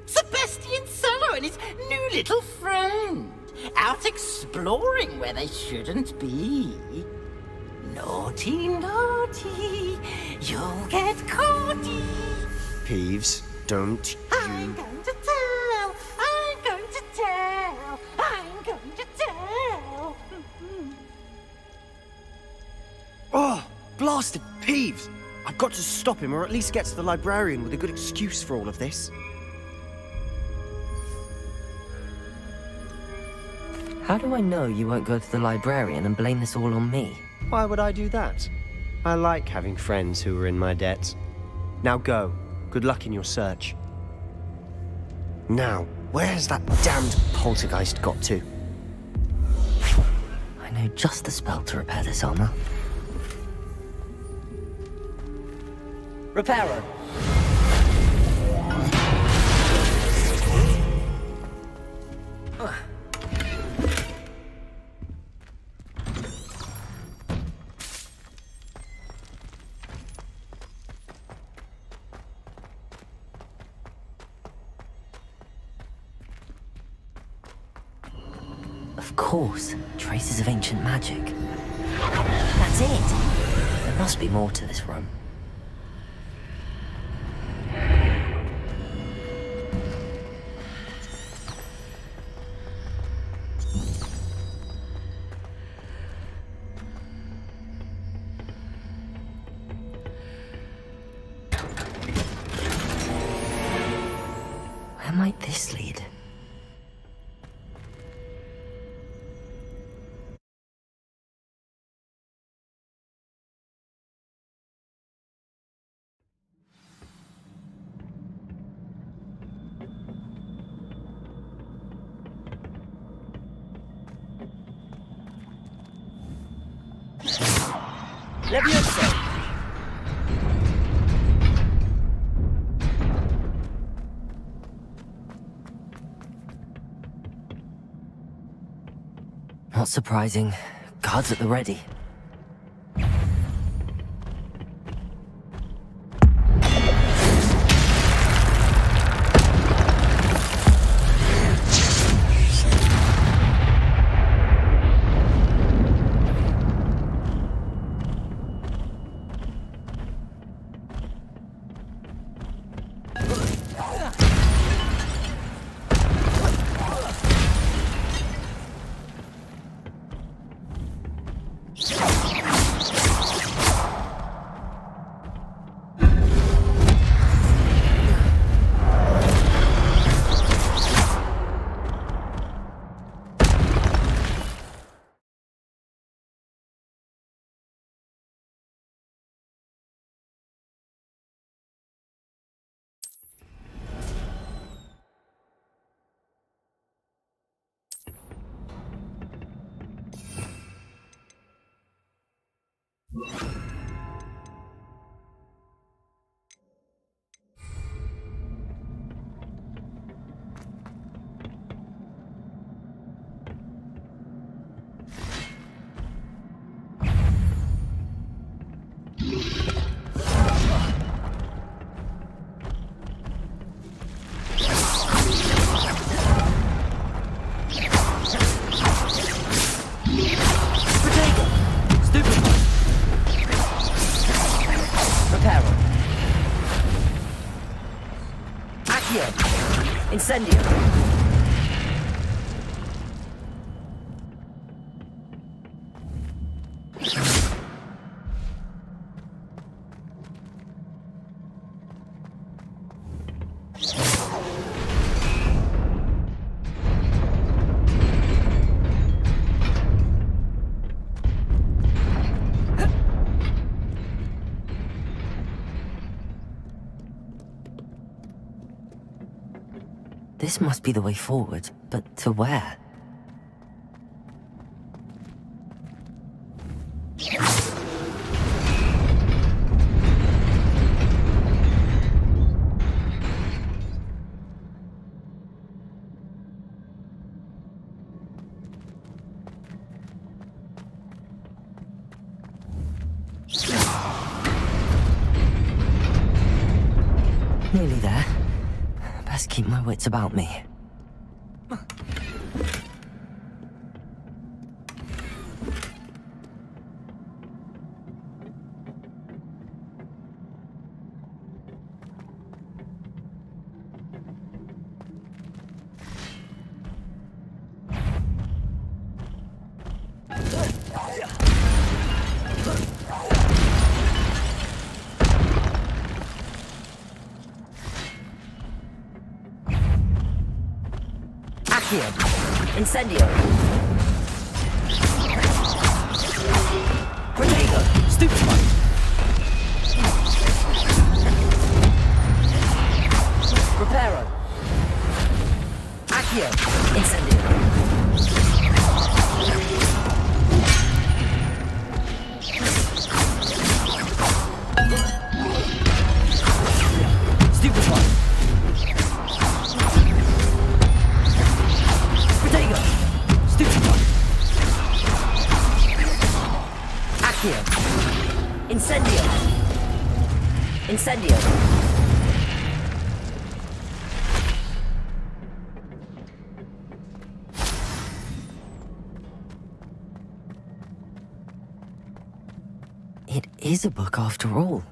Sebastian Solo and his new little friend. Out exploring where they shouldn't be. Naughty, naughty, you'll get caughty. Peeves, don't I'm going to tell, I'm going to tell, I'm going to tell. Oh, blasted Peeves! I've got to stop him, or at least get to the librarian with a good excuse for all of this. How do I know you won't go to the librarian and blame this all on me? Why would I do that? I like having friends who are in my debt. Now go. Good luck in your search. Now, where has that damned poltergeist got to? I know just the spell to repair this armor. Reparo. Of course, traces of ancient magic. That's it! There must be more to this room. Where might this lead? Levioso! Not surprising. Guards at the ready. Incendio! This must be the way forward, but to where? Nearly there. Best keep my wits about me. Incendio! Protego! Stupefy! Reparo! Accio! Incendio! Stupefy! Incendio! Incendio! It is a book after all.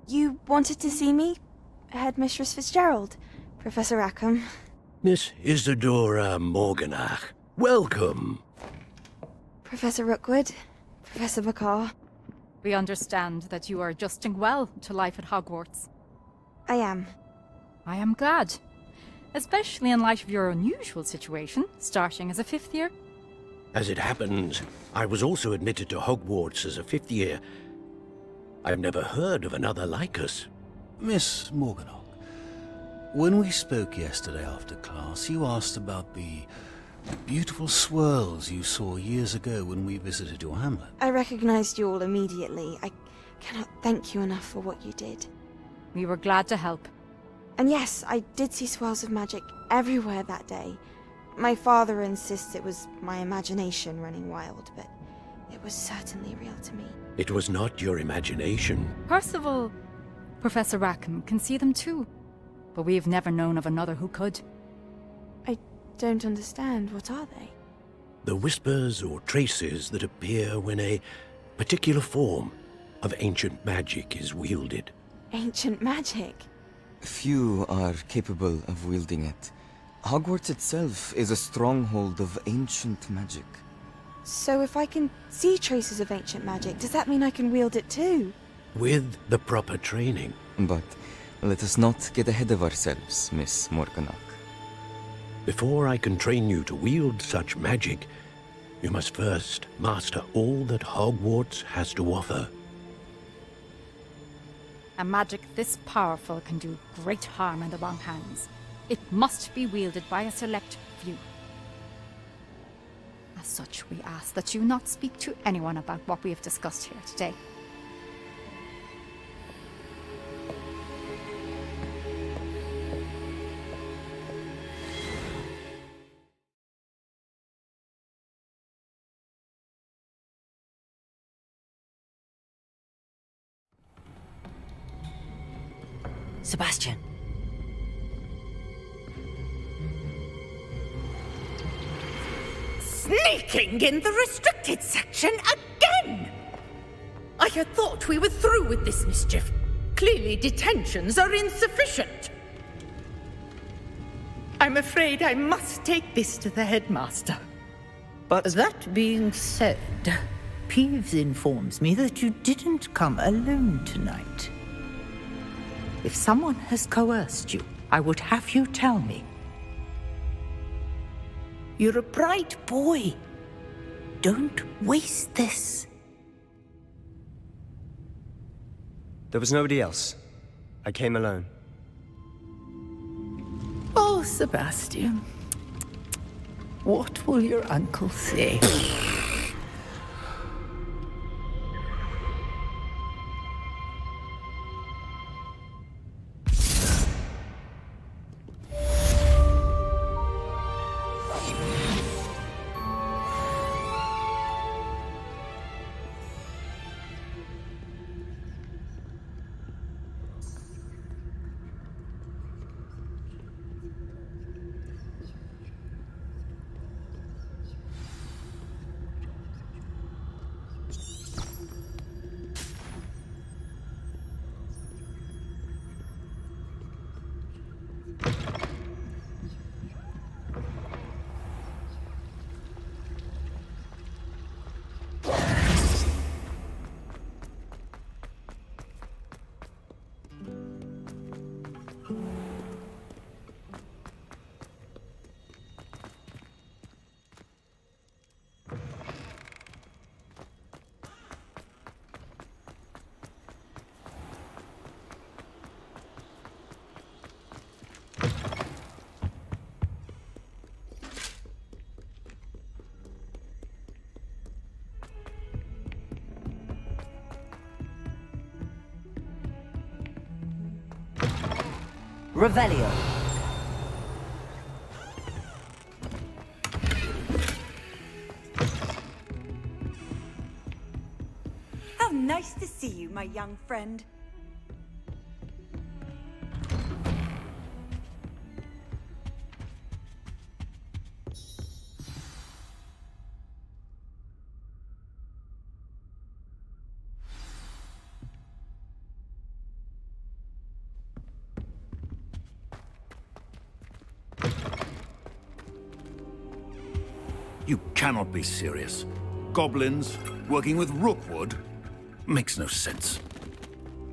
You wanted to see me? Headmistress Fitzgerald, Professor Rackham. Miss Isadora Morganach, welcome. Professor Rookwood, Professor Bhokal. We understand that you are adjusting well to life at Hogwarts. I am. I am glad. Especially in light of your unusual situation, starting as a 5th year. As it happens, I was also admitted to Hogwarts as a 5th year. I've never heard of another like us. Miss Morganach, when we spoke yesterday after class, you asked about the beautiful swirls you saw years ago when we visited your hamlet. I recognized you all immediately. I cannot thank you enough for what you did. We were glad to help. And yes, I did see swirls of magic everywhere that day. My father insists it was my imagination running wild, but it was certainly real to me. It was not your imagination. Percival, Professor Rackham can see them too. But we've never known of another who could. I don't understand. What are they? The whispers or traces that appear when a particular form of ancient magic is wielded. Ancient magic? Few are capable of wielding it. Hogwarts itself is a stronghold of ancient magic. So if I can see traces of ancient magic, does that mean I can wield it too? With the proper training. But let us not get ahead of ourselves, Miss Morganach. Before I can train you to wield such magic, you must first master all that Hogwarts has to offer. A magic this powerful can do great harm in the wrong hands. It must be wielded by a select few. As such, we ask that you not speak to anyone about what we have discussed here today. Sebastian. Sneaking in the restricted section again! I had thought we were through with this mischief. Clearly detentions are insufficient. I'm afraid I must take this to the headmaster. But that being said, Peeves informs me that you didn't come alone tonight. If someone has coerced you, I would have you tell me. You're a bright boy. Don't waste this. there was nobody else. I came alone. Oh, Sebastian. What will your uncle say? Revelio. How nice to see you, my young friend. You cannot be serious. Goblins working with Rookwood? Makes no sense.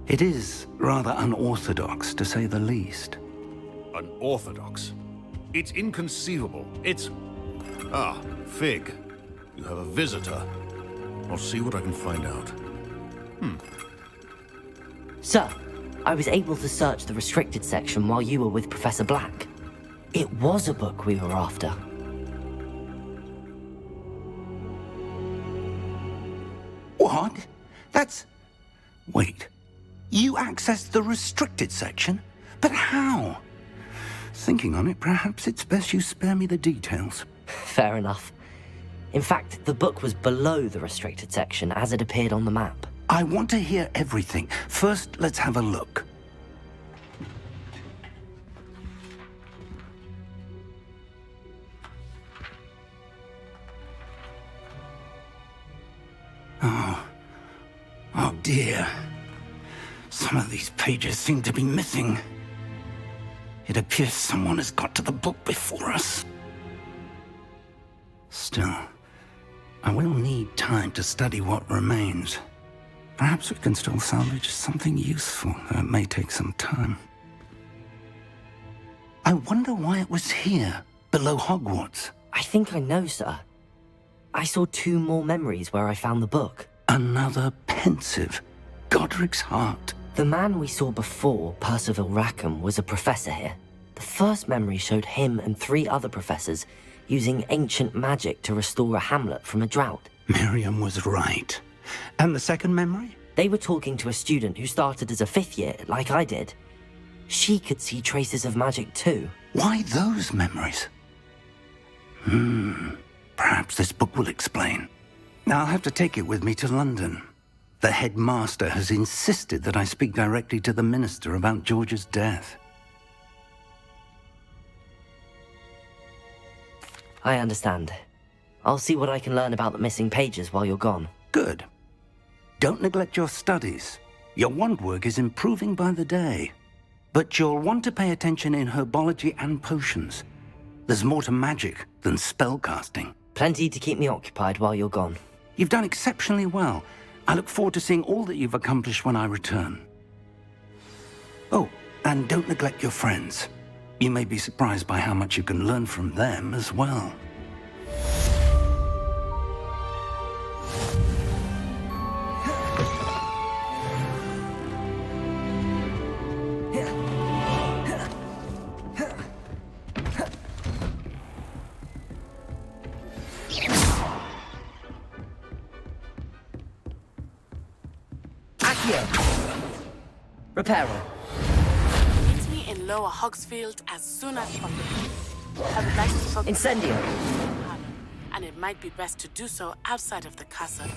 It is rather unorthodox, to say the least. Unorthodox? It's inconceivable. It's... Ah, Fig. You have a visitor. I'll see what I can find out. Sir, I was able to search the restricted section while you were with Professor Black. It was a book we were after. What? That's... Wait. You accessed the restricted section? But how? Thinking on it, perhaps it's best you spare me the details. Fair enough. In fact, the book was below the restricted section as it appeared on the map. I want to hear everything. First, let's have a look. Oh dear. Some of these pages seem to be missing. It appears someone has got to the book before us. Still, I will need time to study what remains. Perhaps we can still salvage something useful, though it may take some time. I wonder why it was here, below Hogwarts. I think I know, sir. I saw 2 more memories where I found the book. Another pensive. Godric's heart. The man we saw before, Percival Rackham, was a professor here. The first memory showed him and 3 other professors using ancient magic to restore a hamlet from a drought. Miriam was right. And the second memory? They were talking to a student who started as a 5th year, like I did. She could see traces of magic too. Why those memories? Perhaps this book will explain. Now I'll have to take it with me to London. The headmaster has insisted that I speak directly to the minister about George's death. I understand. I'll see what I can learn about the missing pages while you're gone. Good. Don't neglect your studies. Your wand work is improving by the day. But you'll want to pay attention in herbology and potions. There's more to magic than spellcasting. Plenty to keep me occupied while you're gone. You've done exceptionally well. I look forward to seeing all that you've accomplished when I return. Oh, and don't neglect your friends. You may be surprised by how much you can learn from them as well. Reparo. Meet me in Lower Hogsfield as soon as possible. I would like to talk Incendio. And it might be best to do so outside of the castle.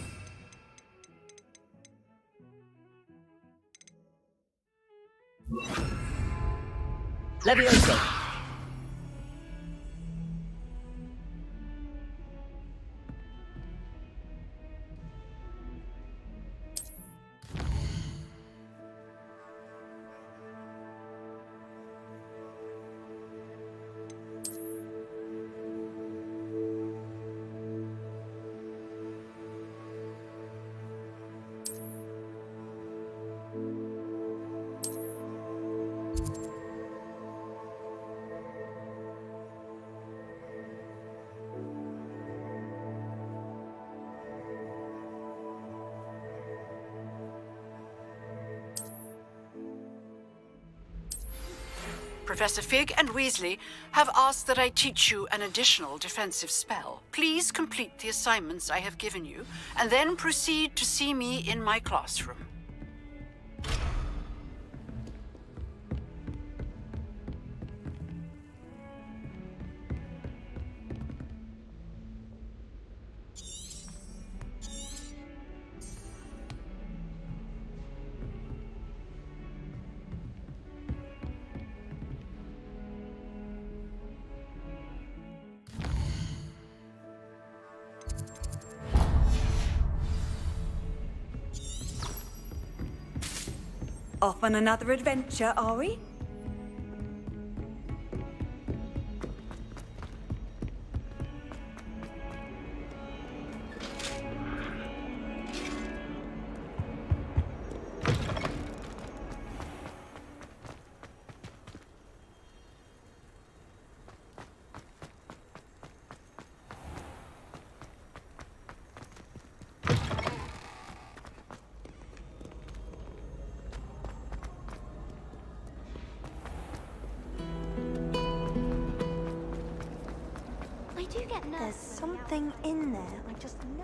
Levioso. Professor Fig and Weasley have asked that I teach you an additional defensive spell. Please complete the assignments I have given you, and then proceed to see me in my classroom. Off on another adventure, are we? I do get nervous. There's something in there, I just know.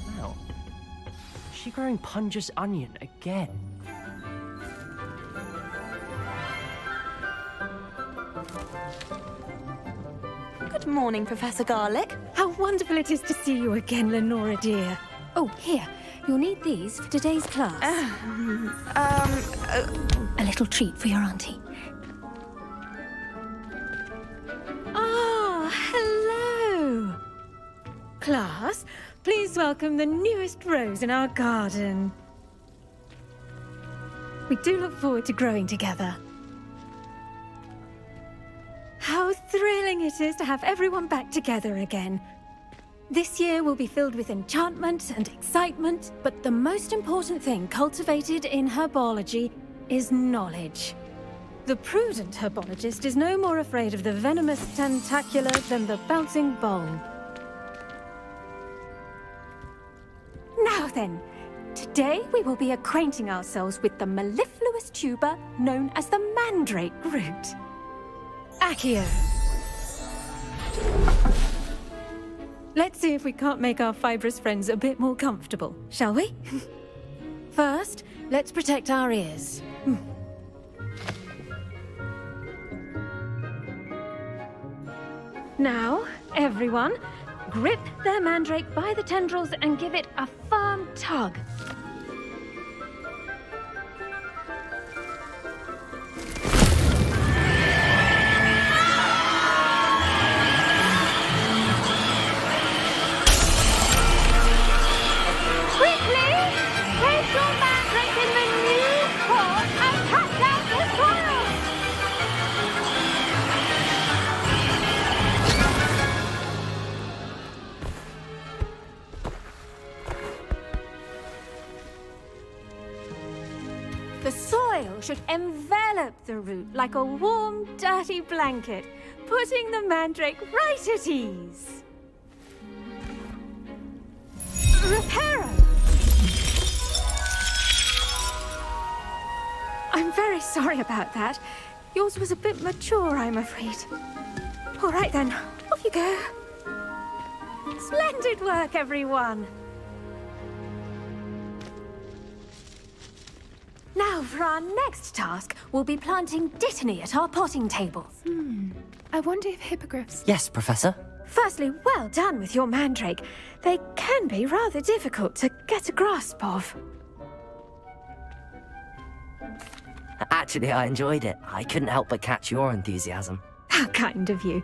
Smell. Is she growing Punja's onion again? Good morning, Professor Garlic. How wonderful it is to see you again, Lenora dear. Oh, here. You'll need these for today's class. A little treat for your auntie. Ah, hello. Class, please welcome the newest rose in our garden. We do look forward to growing together. How thrilling it is to have everyone back together again. This year will be filled with enchantment and excitement, but the most important thing cultivated in herbology is knowledge. The prudent herbologist is no more afraid of the venomous tentacula than the bouncing bulb. Now then, today we will be acquainting ourselves with the mellifluous tuber known as the mandrake root. Accio. Let's see if we can't make our fibrous friends a bit more comfortable, shall we? First, let's protect our ears. Now, everyone, grip their mandrake by the tendrils and give it a firm tug. The soil should envelop the root like a warm, dirty blanket, putting the mandrake right at ease. Reparo! I'm very sorry about that. Yours was a bit mature, I'm afraid. All right then, off you go. Splendid work, everyone. Now, for our next task, we'll be planting dittany at our potting tables. I wonder if hippogriffs... Yes, Professor. Firstly, well done with your mandrake. They can be rather difficult to get a grasp of. Actually, I enjoyed it. I couldn't help but catch your enthusiasm. How kind of you.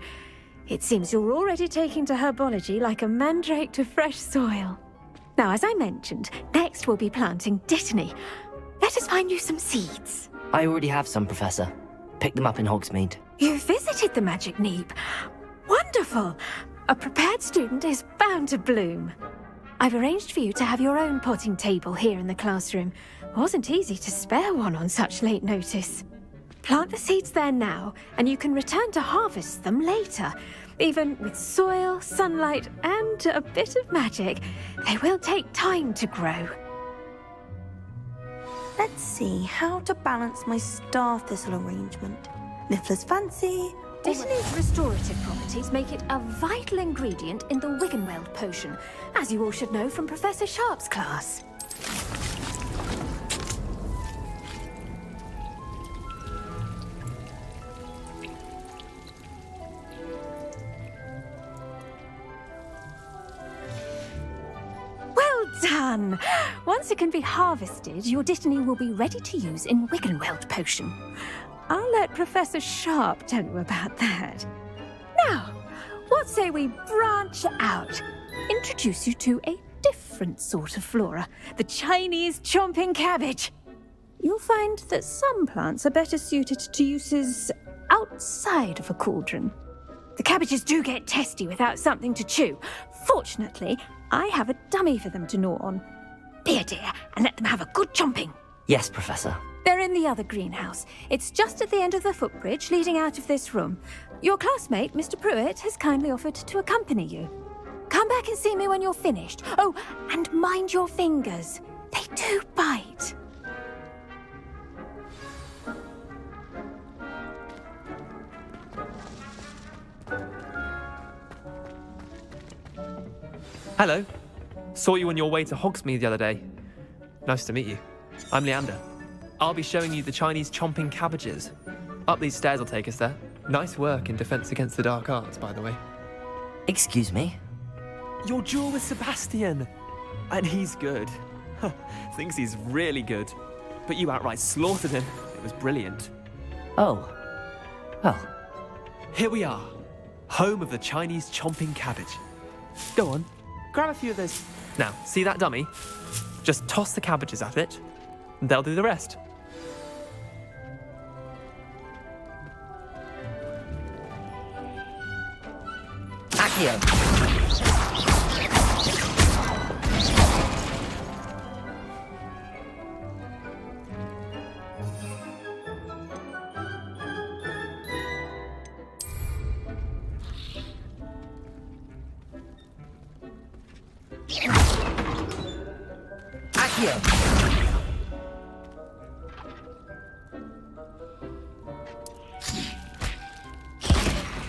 It seems you're already taking to herbology like a mandrake to fresh soil. Now, as I mentioned, next we'll be planting dittany. Let us find you some seeds. I already have some, Professor. Picked them up in Hogsmeade. You visited the Magic Neep. Wonderful! A prepared student is bound to bloom. I've arranged for you to have your own potting table here in the classroom. Wasn't easy to spare one on such late notice. Plant the seeds there now, and you can return to harvest them later. Even with soil, sunlight, and a bit of magic, they will take time to grow. Let's see how to balance my star thistle arrangement. Niffler's fancy. Dittany's restorative properties make it a vital ingredient in the Wiggenweld potion, as you all should know from Professor Sharp's class. Well done! Once it can be harvested, your dittany will be ready to use in Wiggenweld potion. I'll let Professor Sharp tell you about that. Now, what say we branch out? Introduce you to a different sort of flora, the Chinese chomping cabbage. You'll find that some plants are better suited to uses outside of a cauldron. The cabbages do get testy without something to chew. Fortunately, I have a dummy for them to gnaw on. Be a dear and let them have a good chomping. Yes, Professor. They're in the other greenhouse. It's just at the end of the footbridge leading out of this room. Your classmate, Mr. Pruitt, has kindly offered to accompany you. Come back and see me when you're finished. Oh, and mind your fingers. They do bite. Hello. Saw you on your way to Hogsmeade the other day. Nice to meet you. I'm Leander. I'll be showing you the Chinese chomping cabbages. Up these stairs will take us there. Nice work in Defense Against the Dark Arts, by the way. Excuse me? Your duel with Sebastian. And he's good. Thinks he's really good. But you outright slaughtered him. It was brilliant. Oh. Well. Here we are. Home of the Chinese chomping cabbage. Go on. Grab a few of those. Now, see that dummy? Just toss the cabbages at it, and they'll do the rest. Accio!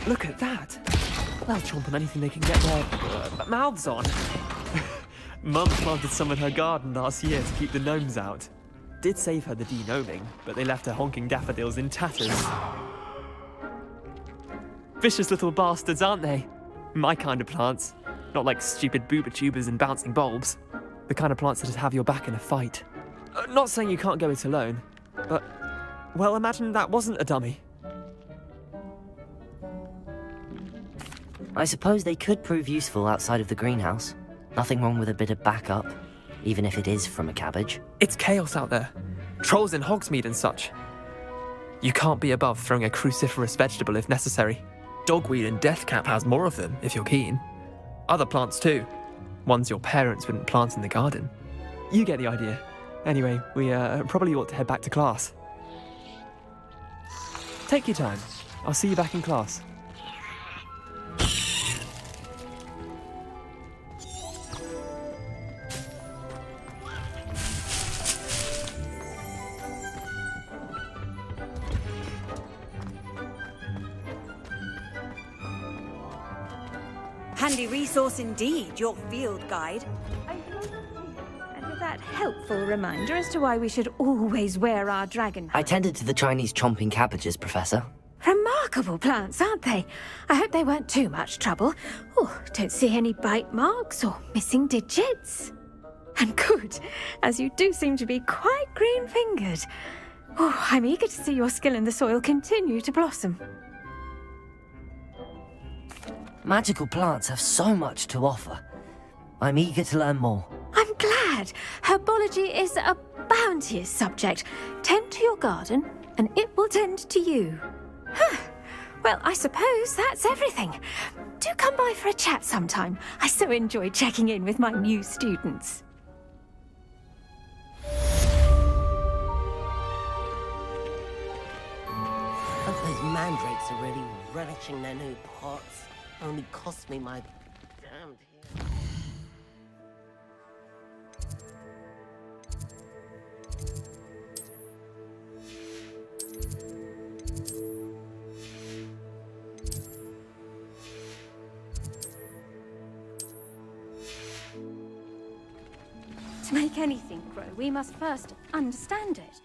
Look at that. They'll chomp on anything they can get their mouths on. Mum planted some in her garden last year to keep the gnomes out. Did save her the de-gnoming, but they left her honking daffodils in tatters. Vicious little bastards, aren't they? My kind of plants. Not like stupid booba tubers and bouncing bulbs. The kind of plants that'd have your back in a fight. Not saying you can't go it alone, but, well, imagine that wasn't a dummy. I suppose they could prove useful outside of the greenhouse. Nothing wrong with a bit of backup, even if it is from a cabbage. It's chaos out there. Trolls in Hogsmeade and such. You can't be above throwing a cruciferous vegetable if necessary. Dogweed and deathcap has more of them, if you're keen. Other plants too. Ones your parents wouldn't plant in the garden. You get the idea. Anyway, we probably ought to head back to class. Take your time. I'll see you back in class. Handy resource indeed, your field guide. And with that helpful reminder as to why we should always wear our dragon I tended to the Chinese chomping cabbages, Professor. Remarkable plants, aren't they? I hope they weren't too much trouble. Oh, don't see any bite marks or missing digits. And good, as you do seem to be quite green-fingered. Oh, I'm eager to see your skill in the soil continue to blossom. Magical plants have so much to offer. I'm eager to learn more. I'm glad. Herbology is a bounteous subject. Tend to your garden, and it will tend to you. Well, I suppose that's everything. Do come by for a chat sometime. I so enjoy checking in with my new students. Those mandrakes are really relishing their new pots. Only cost me my damned hair. To make anything grow, we must first understand it.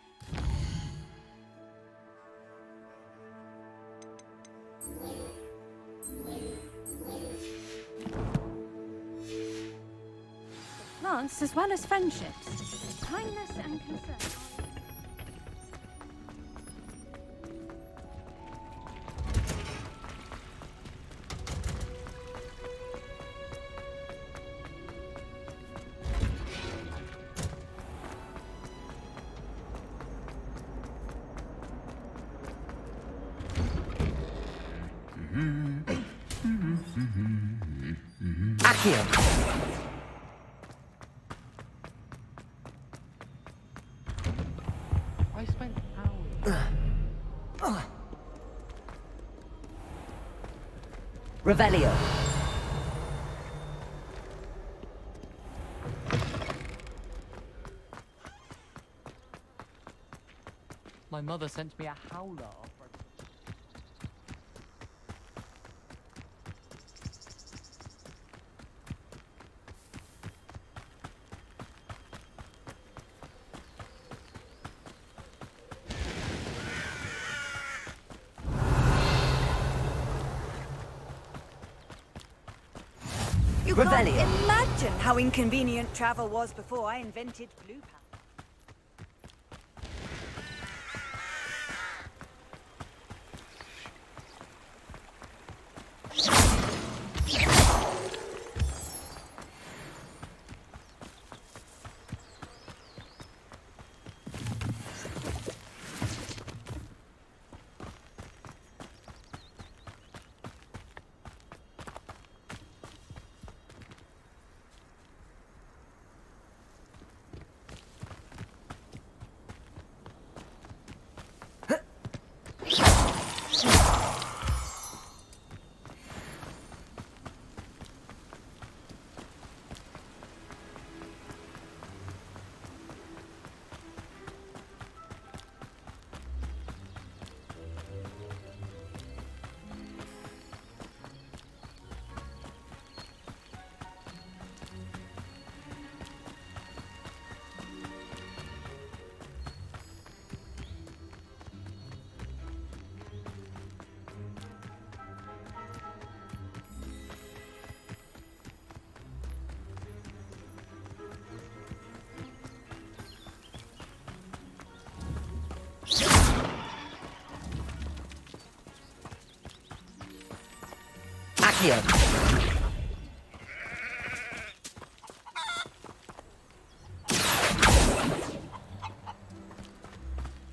Plants as well as friendships, kindness and concern. I spent hours. Revelio. My mother sent me a howler. You can't imagine how inconvenient travel was before I invented Blue Power.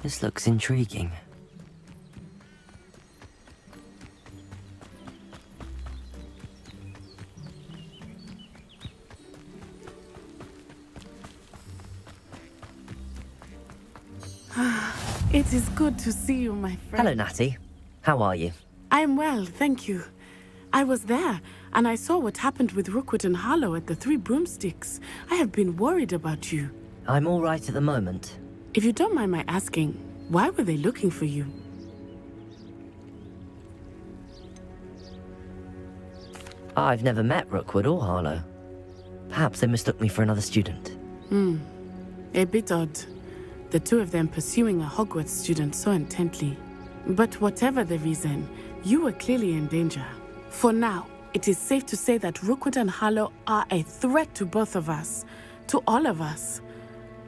This looks intriguing. It is good to see you, my friend. Hello, Natty. How are you? I am well, thank you. I was there, and I saw what happened with Rookwood and Harlow at the Three Broomsticks. I have been worried about you. I'm all right at the moment. If you don't mind my asking, why were they looking for you? I've never met Rookwood or Harlow. Perhaps they mistook me for another student. A bit odd. The two of them pursuing a Hogwarts student so intently. But whatever the reason, you were clearly in danger. For now, it is safe to say that Rookwood and Harlow are a threat to both of us, to all of us.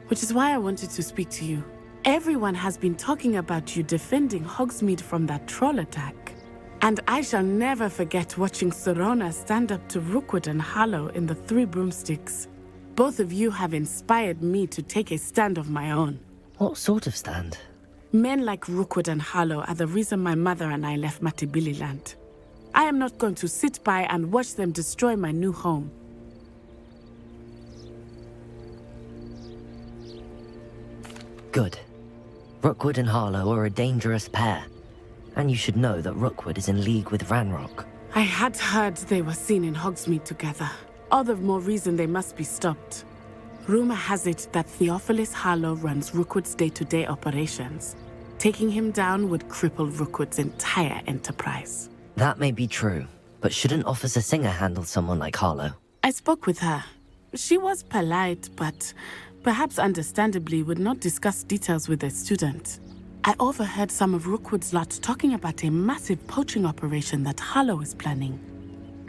Which is why I wanted to speak to you. Everyone has been talking about you defending Hogsmeade from that troll attack. And I shall never forget watching Serona stand up to Rookwood and Harlow in the Three Broomsticks. Both of you have inspired me to take a stand of my own. What sort of stand? Men like Rookwood and Harlow are the reason my mother and I left Matibili Land. I am not going to sit by and watch them destroy my new home. Good. Rookwood and Harlow are a dangerous pair. And you should know that Rookwood is in league with Ranrock. I had heard they were seen in Hogsmeade together. All the more reason they must be stopped. Rumor has it that Theophilus Harlow runs Rookwood's day-to-day operations. Taking him down would cripple Rookwood's entire enterprise. That may be true, but shouldn't Officer Singer handle someone like Harlow? I spoke with her. She was polite, but perhaps understandably would not discuss details with a student. I overheard some of Rookwood's lot talking about a massive poaching operation that Harlow is planning.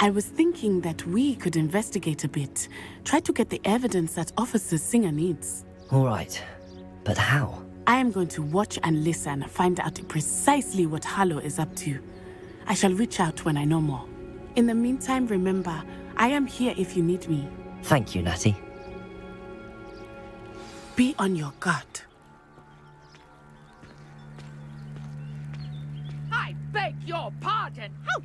I was thinking that we could investigate a bit, try to get the evidence that Officer Singer needs. All right, but how? I am going to watch and listen, find out precisely what Harlow is up to. I shall reach out when I know more. In the meantime, remember, I am here if you need me. Thank you, Natty. Be on your guard. I beg your pardon! How